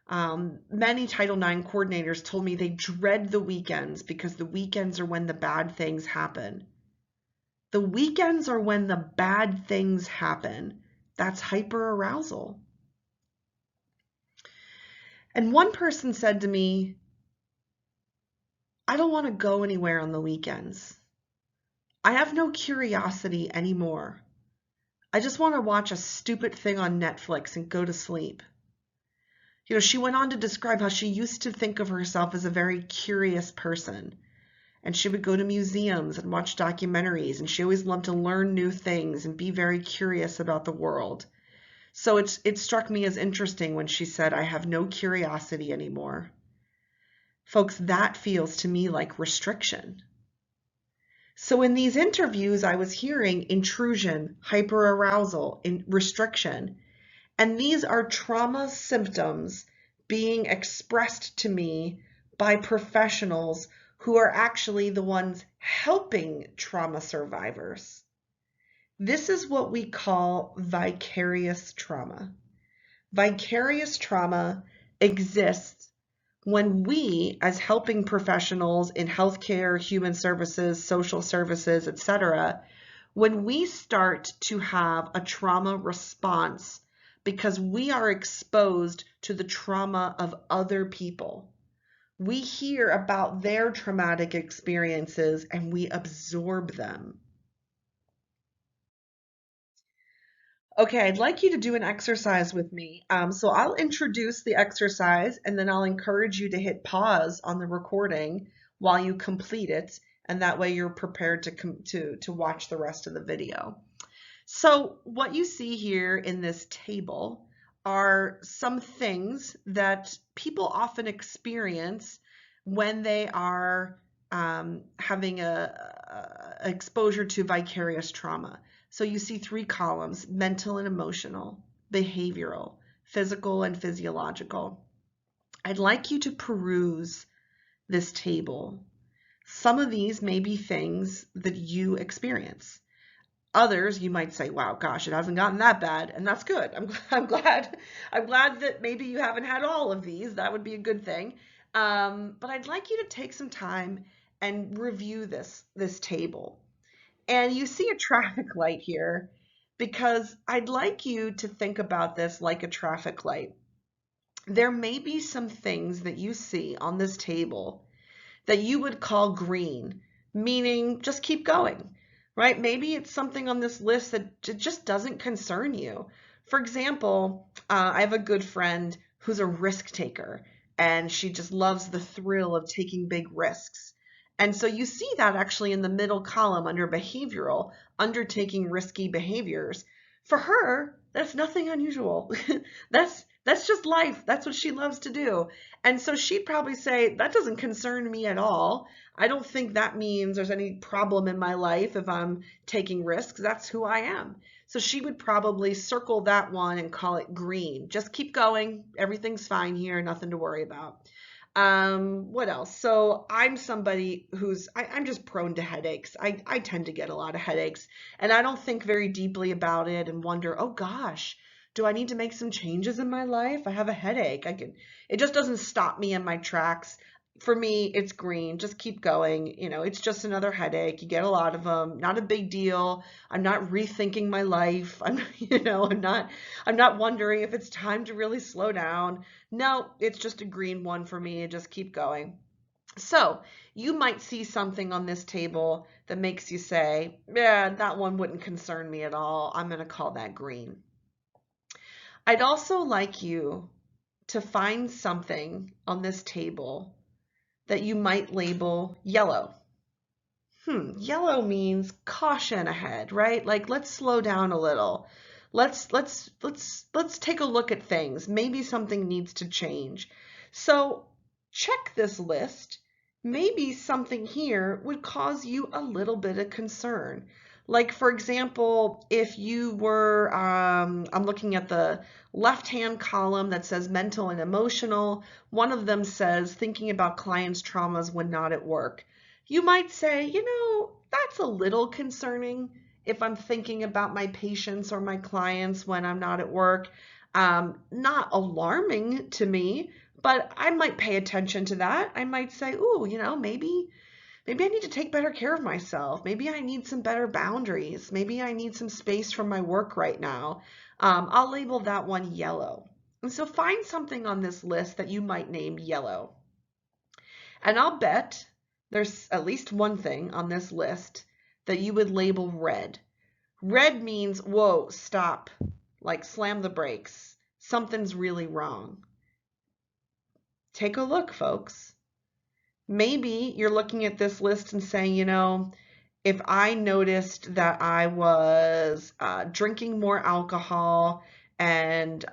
Many Title IX coordinators told me they dread the weekends because the weekends are when the bad things happen. The weekends are when the bad things happen. That's hyperarousal. And one person said to me, I don't want to go anywhere on the weekends. I have no curiosity anymore. I just want to watch a stupid thing on Netflix and go to sleep. You know, she went on to describe how she used to think of herself as a very curious person. And she would go to museums and watch documentaries, and she always loved to learn new things and be very curious about the world. So it struck me as interesting when she said, I have no curiosity anymore. Folks, that feels to me like restriction. So in these interviews, I was hearing intrusion, hyperarousal, restriction, and these are trauma symptoms being expressed to me by professionals who are actually the ones helping trauma survivors. This is what we call vicarious trauma. Vicarious trauma exists when we, as helping professionals in healthcare, human services, social services, etc., when we start to have a trauma response because we are exposed to the trauma of other people. We hear about their traumatic experiences and we absorb them. Okay, I'd like you to do an exercise with me. So I'll introduce the exercise and then I'll encourage you to hit pause on the recording while you complete it, and that way you're prepared to watch the rest of the video. So what you see here in this table are some things that people often experience when they are having a exposure to vicarious trauma. So you see 3 columns: mental and emotional, behavioral, physical and physiological. I'd like you to peruse this table. Some of these may be things that you experience. Others, you might say, wow, gosh, it hasn't gotten that bad, and that's good. I'm glad that maybe you haven't had all of these. That would be a good thing. But I'd like you to take some time and review this table. And you see a traffic light here because I'd like you to think about this like a traffic light. There may be some things that you see on this table that you would call green, meaning just keep going, right? Maybe it's something on this list that just doesn't concern you. For example, I have a good friend who's a risk taker, and she just loves the thrill of taking big risks. And so you see that actually in the middle column under behavioral, undertaking risky behaviors. For her, that's nothing unusual. That's just life. That's what she loves to do. And so she'd probably say, that doesn't concern me at all. I don't think that means there's any problem in my life if I'm taking risks. That's who I am. So she would probably circle that one and call it green. Just keep going. Everything's fine here. Nothing to worry about. What else? So I'm somebody I'm just prone to headaches. I tend to get a lot of headaches, and I don't think very deeply about it and wonder, oh gosh, do I need to make some changes in my life? I have a headache. It just doesn't stop me in my tracks. For me, it's green. Just keep going. You know, it's just another headache. You get a lot of them. Not a big deal. I'm not rethinking my life. I'm not wondering if it's time to really slow down. No, it's just a green one for me. Just keep going. So you might see something on this table that makes you say, yeah, that one wouldn't concern me at all. I'm going to call that green. I'd also like you to find something on this table that you might label yellow. Yellow means caution ahead, right? Like, let's slow down a little. Let's take a look at things. Maybe something needs to change. So check this list. Maybe something here would cause you a little bit of concern. Like, for example, if you were, I'm looking at the left-hand column that says mental and emotional. One of them says thinking about clients' traumas when not at work. You might say, you know, that's a little concerning if I'm thinking about my patients or my clients when I'm not at work. Not alarming to me, but I might pay attention to that. I might say, ooh, you know, maybe Maybe I need to take better care of myself. Maybe I need some better boundaries. Maybe I need some space from my work right now. I'll label that one yellow. And so find something on this list that you might name yellow. And I'll bet there's at least one thing on this list that you would label red. Red means, whoa, stop, like slam the brakes. Something's really wrong. Take a look, folks. Maybe you're looking at this list and saying, you know, if I noticed that I was drinking more alcohol and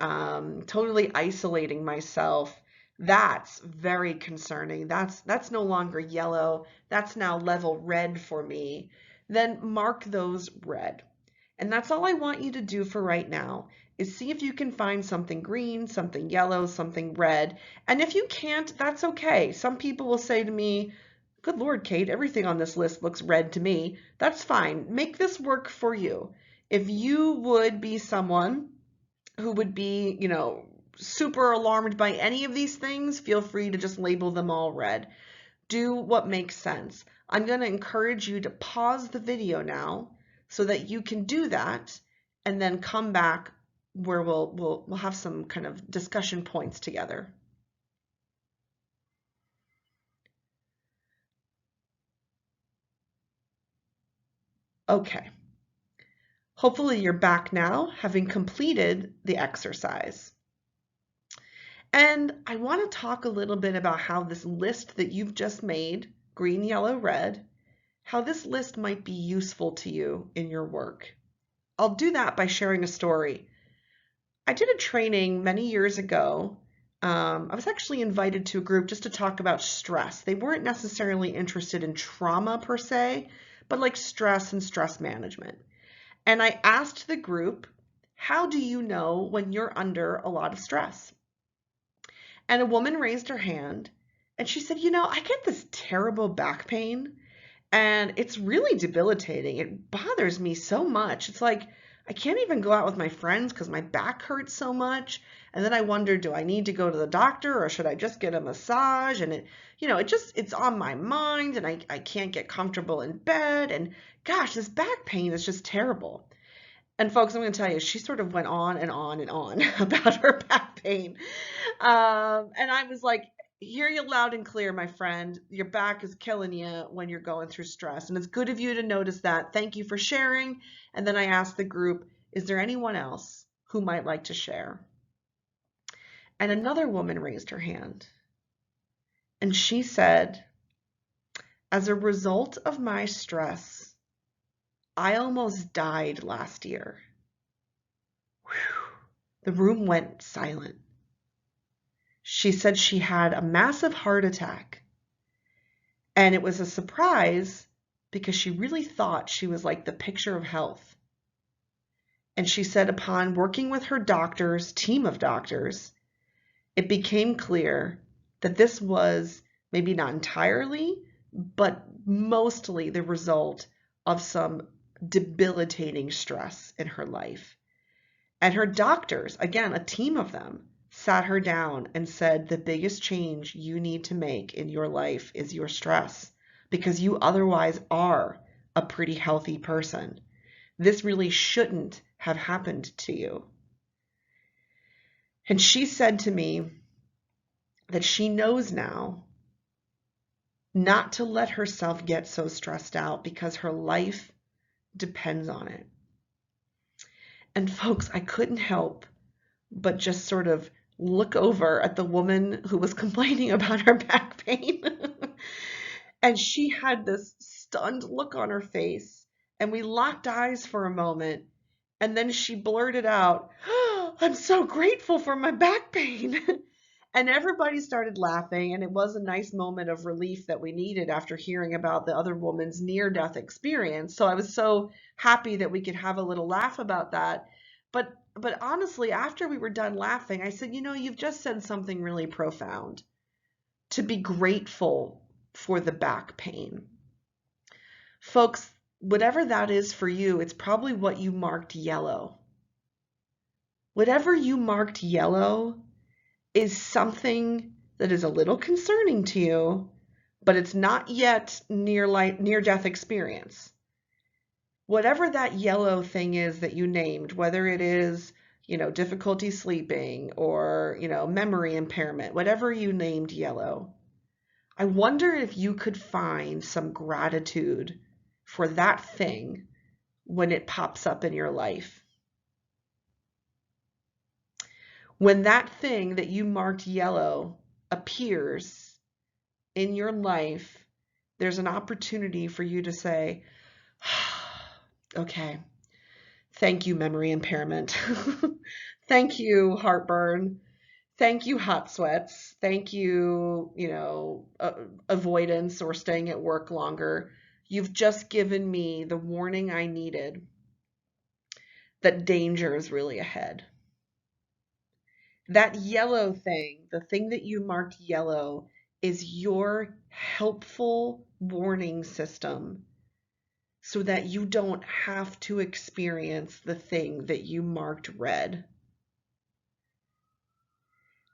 totally isolating myself, that's very concerning. That's no longer yellow. That's now level red for me. Then mark those red. And that's all I want you to do for right now is see if you can find something green, something yellow, something red. And if you can't, that's okay. Some people will say to me, good Lord, Kate, everything on this list looks red to me. That's fine. Make this work for you. If you would be someone who would be, you know, super alarmed by any of these things, feel free to just label them all red. Do what makes sense. I'm going to encourage you to pause the video now so that you can do that and then come back where we'll have some kind of discussion points together. Okay. Hopefully you're back now, having completed the exercise. And I want to talk a little bit about how this list that you've just made, green, yellow, red, how this list might be useful to you in your work. I'll do that by sharing a story. I did a training many years ago. I was actually invited to a group just to talk about stress. They weren't necessarily interested in trauma per se, but like stress and stress management. And I asked the group, how do you know when you're under a lot of stress? And a woman raised her hand and she said, you know, I get this terrible back pain and it's really debilitating. It bothers me so much. It's like I can't even go out with my friends because my back hurts so much. And then I wonder, do I need to go to the doctor or should I just get a massage? And it's on my mind and I can't get comfortable in bed. And gosh, this back pain is just terrible. And folks, I'm going to tell you, she sort of went on and on and on about her back pain. And I was like, hear you loud and clear, my friend. Your back is killing you when you're going through stress. And it's good of you to notice that. Thank you for sharing. And then I asked the group, is there anyone else who might like to share? And another woman raised her hand. And she said, as a result of my stress, I almost died last year. Whew. The room went silent. She said she had a massive heart attack. And it was a surprise because she really thought she was like the picture of health. And she said upon working with her team of doctors, it became clear that this was maybe not entirely, but mostly the result of some debilitating stress in her life. And her doctors, again, a team of them, sat her down and said, the biggest change you need to make in your life is your stress, because you otherwise are a pretty healthy person. This really shouldn't have happened to you. And she said to me that she knows now not to let herself get so stressed out because her life depends on it. And folks, I couldn't help but just sort of look over at the woman who was complaining about her back pain. And she had this stunned look on her face. And we locked eyes for a moment. And then she blurted out, oh, I'm so grateful for my back pain. And everybody started laughing, and it was a nice moment of relief that we needed after hearing about the other woman's near-death experience. So I was so happy that we could have a little laugh about that. But honestly, after we were done laughing, I said, you know, you've just said something really profound. To be grateful for the back pain. Folks, whatever that is for you, it's probably what you marked yellow. Whatever you marked yellow is something that is a little concerning to you, but it's not yet near death experience. Whatever that yellow thing is that you named, whether it is, difficulty sleeping or, memory impairment, whatever you named yellow, I wonder if you could find some gratitude for that thing when it pops up in your life. When that thing that you marked yellow appears in your life, there's an opportunity for you to say, okay, thank you, memory impairment. Thank you, heartburn. Thank you, hot sweats. Thank you, avoidance or staying at work longer. You've just given me the warning I needed that danger is really ahead. That yellow thing, the thing that you marked yellow, is your helpful warning system so that you don't have to experience the thing that you marked red.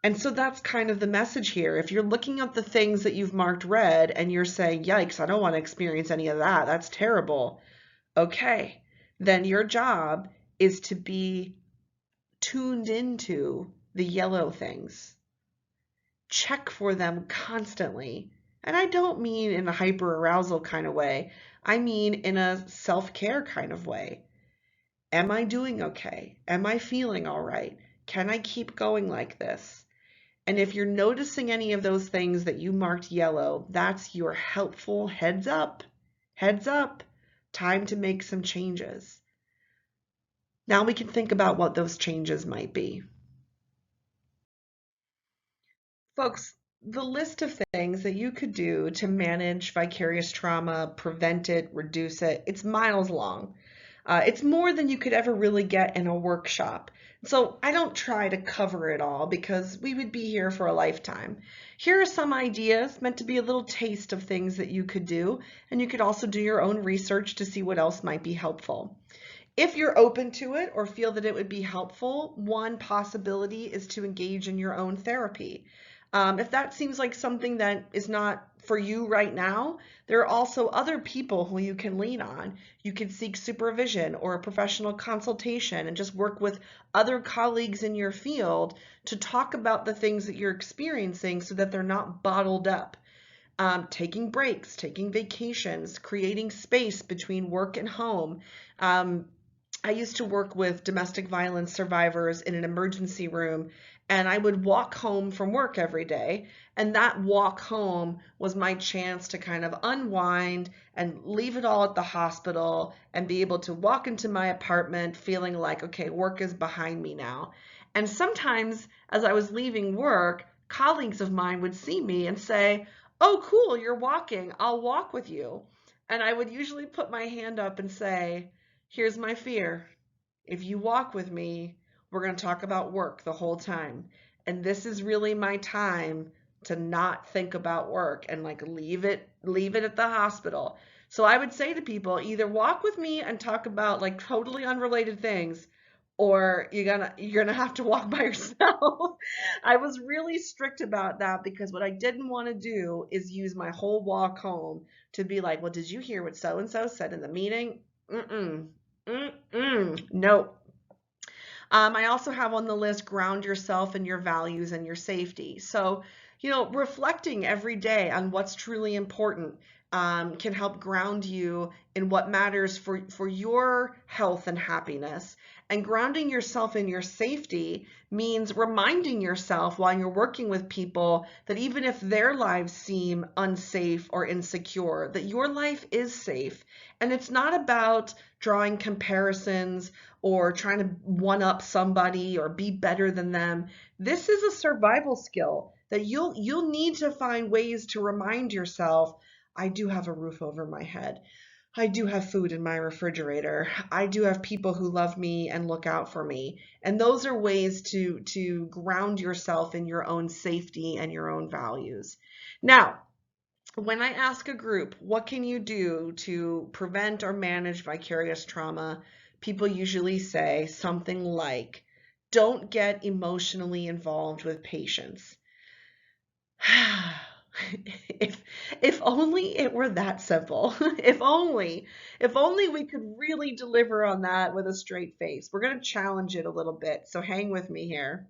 And so that's kind of the message here. If you're looking at the things that you've marked red and you're saying, yikes, I don't want to experience any of that, that's terrible. Okay, then your job is to be tuned into the yellow things. Check for them constantly. And I don't mean in a hyperarousal kind of way. I mean in a self-care kind of way. Am I doing okay? Am I feeling all right? Can I keep going like this? And if you're noticing any of those things that you marked yellow, that's your helpful heads up, time to make some changes. Now we can think about what those changes might be. Folks, the list of things that you could do to manage vicarious trauma, prevent it, reduce it, it's miles long. It's more than you could ever really get in a workshop. So I don't try to cover it all because we would be here for a lifetime. Here are some ideas meant to be a little taste of things that you could do, and you could also do your own research to see what else might be helpful. If you're open to it or feel that it would be helpful, one possibility is to engage in your own therapy. If that seems like something that is not for you right now, there are also other people who you can lean on. You can seek supervision or a professional consultation and just work with other colleagues in your field to talk about the things that you're experiencing so that they're not bottled up. Taking breaks, taking vacations, creating space between work and home. I used to work with domestic violence survivors in an emergency room, and I would walk home from work every day. And that walk home was my chance to kind of unwind and leave it all at the hospital and be able to walk into my apartment feeling like, okay, work is behind me now. And sometimes as I was leaving work, colleagues of mine would see me and say, oh, cool, you're walking. I'll walk with you. And I would usually put my hand up and say, here's my fear. If you walk with me, we're going to talk about work the whole time. And this is really my time to not think about work and like leave it at the hospital. So I would say to people, either walk with me and talk about like totally unrelated things, or you're gonna have to walk by yourself. I was really strict about that because what I didn't want to do is use my whole walk home to be like, well, did you hear what so and so said in the meeting? No. I also have on the list ground yourself in your values and your safety. So, reflecting every day on what's truly important can help ground you in what matters for your health and happiness. And grounding yourself in your safety means reminding yourself while you're working with people that even if their lives seem unsafe or insecure, that your life is safe. And it's not about drawing comparisons or trying to one up somebody or be better than them. This is a survival skill that you'll need to find ways to remind yourself, I do have a roof over my head. I do have food in my refrigerator. I do have people who love me and look out for me. And those are ways to ground yourself in your own safety and your own values. Now, when I ask a group, what can you do to prevent or manage vicarious trauma? People usually say something like, don't get emotionally involved with patients. If if only it were that simple. If only we could really deliver on that with a straight face. We're going to challenge it a little bit, so hang with me here.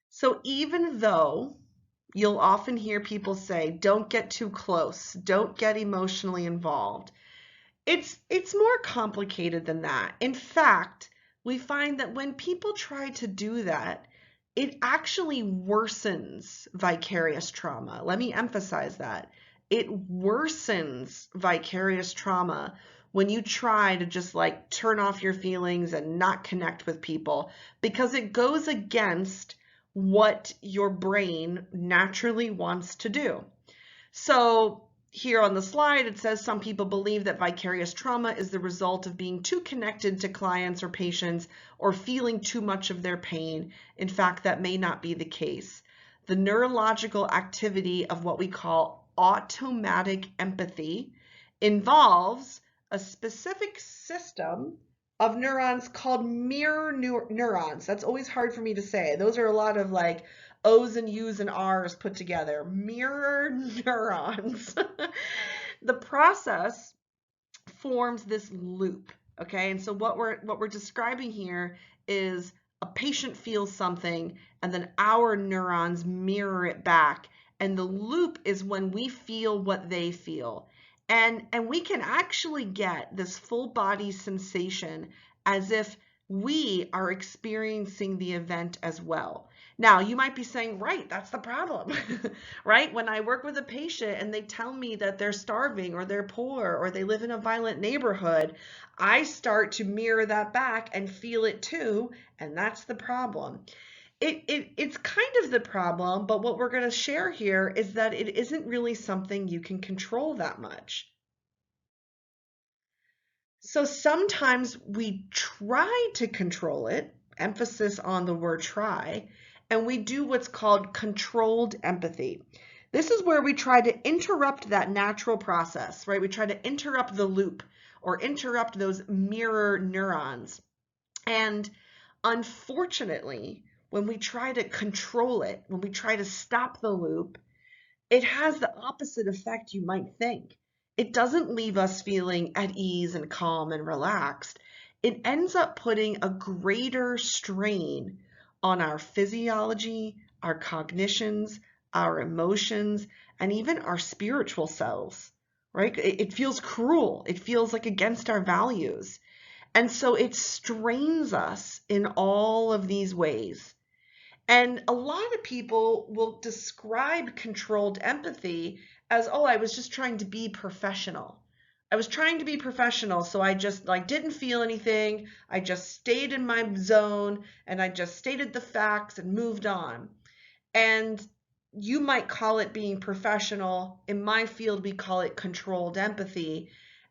So even though you'll often hear people say, don't get too close, don't get emotionally involved, it's more complicated than that. In fact, we find that when people try to do that, it actually worsens vicarious trauma. Let me emphasize that. It worsens vicarious trauma when you try to just like turn off your feelings and not connect with people, because it goes against what your brain naturally wants to do. So here on the slide, it says some people believe that vicarious trauma is the result of being too connected to clients or patients or feeling too much of their pain. In fact, that may not be the case. The neurological activity of what we call automatic empathy involves a specific system of neurons called mirror neurons. That's always hard for me to say. Those are a lot of like O's and U's and R's put together. Mirror neurons. The process forms this loop, okay? And so what we're describing here is a patient feels something and then our neurons mirror it back, and the loop is when we feel what they feel. And we can actually get this full body sensation as if we are experiencing the event as well. Now, you might be saying, right, that's the problem, right? When I work with a patient and they tell me that they're starving or they're poor or they live in a violent neighborhood, I start to mirror that back and feel it too, and that's the problem. It's kind of the problem, but what we're going to share here is that it isn't really something you can control that much. So sometimes we try to control it, emphasis on the word try, and we do what's called controlled empathy. This is where we try to interrupt that natural process, right? We try to interrupt the loop or interrupt those mirror neurons. And unfortunately, when we try to control it, when we try to stop the loop, it has the opposite effect you might think. It doesn't leave us feeling at ease and calm and relaxed. It ends up putting a greater strain on our physiology, our cognitions, our emotions, and even our spiritual selves, right? It feels cruel. It feels like against our values. And so it strains us in all of these ways. And a lot of people will describe controlled empathy as, oh, I was just trying to be professional. I was trying to be professional, so I just like didn't feel anything. I just stayed in my zone and I just stated the facts and moved on. And you might call it being professional. In my field, we call it controlled empathy.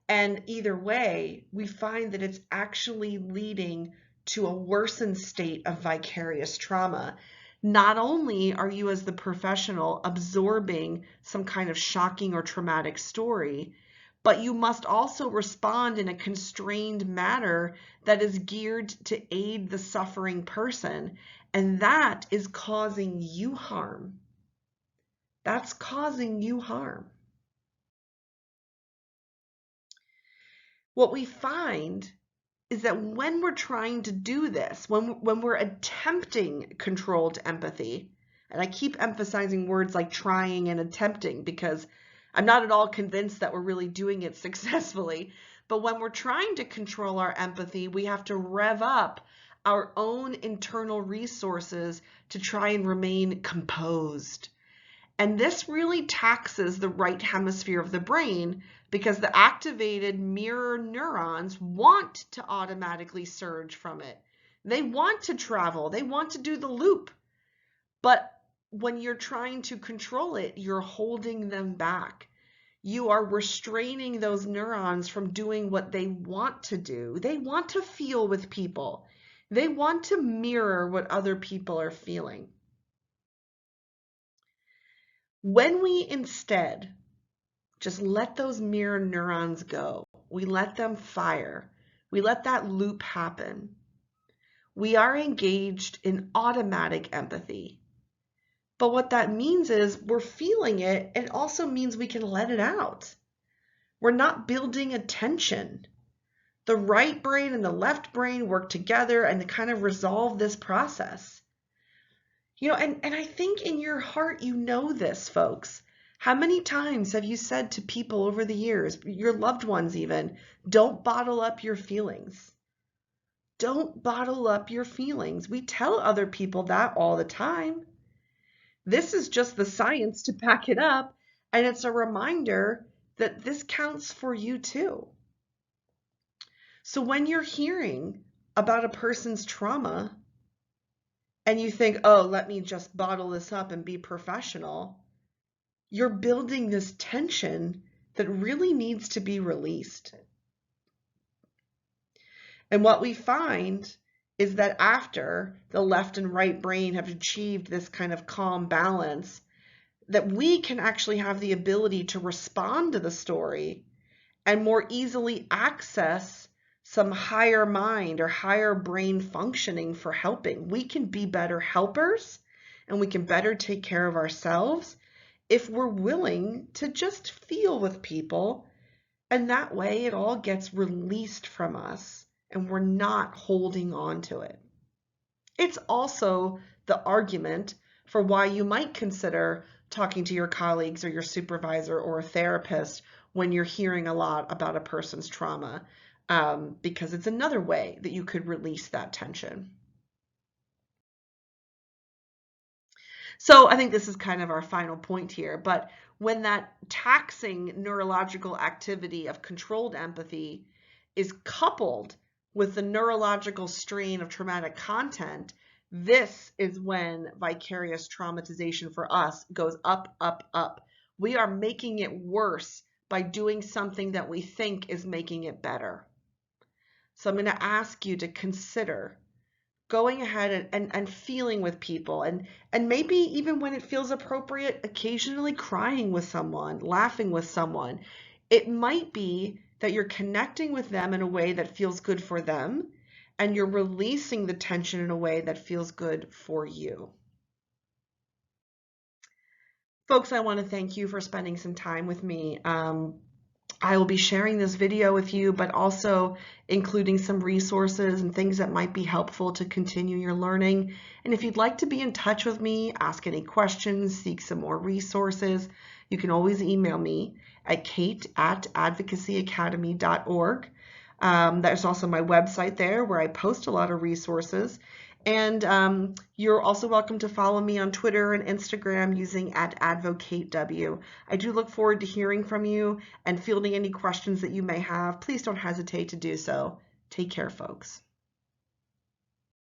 And either way, we find that it's actually leading to a worsened state of vicarious trauma. Not only are you as the professional absorbing some kind of shocking or traumatic story, but you must also respond in a constrained manner that is geared to aid the suffering person. And that is causing you harm. That's causing you harm. What we find is that when we're trying to do this, when we're attempting controlled empathy, and I keep emphasizing words like trying and attempting because I'm not at all convinced that we're really doing it successfully, but when we're trying to control our empathy, we have to rev up our own internal resources to try and remain composed. And this really taxes the right hemisphere of the brain because the activated mirror neurons want to automatically surge from it. They want to travel, they want to do the loop. But when you're trying to control it, you're holding them back. You are restraining those neurons from doing what they want to do. They want to feel with people. They want to mirror what other people are feeling. When we instead just let those mirror neurons go, we let them fire, we let that loop happen, we are engaged in automatic empathy. But what that means is we're feeling it. It also means we can let it out. We're not building a tension. The right brain and the left brain work together and to kind of resolve this process. And I think in your heart, you know this, folks. How many times have you said to people over the years, your loved ones even, don't bottle up your feelings? Don't bottle up your feelings. We tell other people that all the time. This is just the science to back it up, and it's a reminder that this counts for you too. So when you're hearing about a person's trauma and you think, oh, let me just bottle this up and be professional, you're building this tension that really needs to be released. And what we find is that after the left and right brain have achieved this kind of calm balance, that we can actually have the ability to respond to the story and more easily access some higher mind or higher brain functioning for helping. We can be better helpers and we can better take care of ourselves if we're willing to just feel with people, and that way it all gets released from us and we're not holding on to it. It's also the argument for why you might consider talking to your colleagues or your supervisor or a therapist when you're hearing a lot about a person's trauma, because it's another way that you could release that tension. So I think this is kind of our final point here, but when that taxing neurological activity of controlled empathy is coupled with the neurological strain of traumatic content, this is when vicarious traumatization for us goes up, up, up. We are making it worse by doing something that we think is making it better. So I'm going to ask you to consider going ahead and feeling with people, and maybe even when it feels appropriate, occasionally crying with someone, laughing with someone. It might be that you're connecting with them in a way that feels good for them, and you're releasing the tension in a way that feels good for you. Folks, I want to thank you for spending some time with me. I will be sharing this video with you, but also including some resources and things that might be helpful to continue your learning. And if you'd like to be in touch with me, ask any questions, seek some more resources, you can always email me at kate@advocacyacademy.org. There's also my website there where I post a lot of resources. And you're also welcome to follow me on Twitter and Instagram using @advocatew. I do look forward to hearing from you and fielding any questions that you may have. Please don't hesitate to do so. Take care, folks.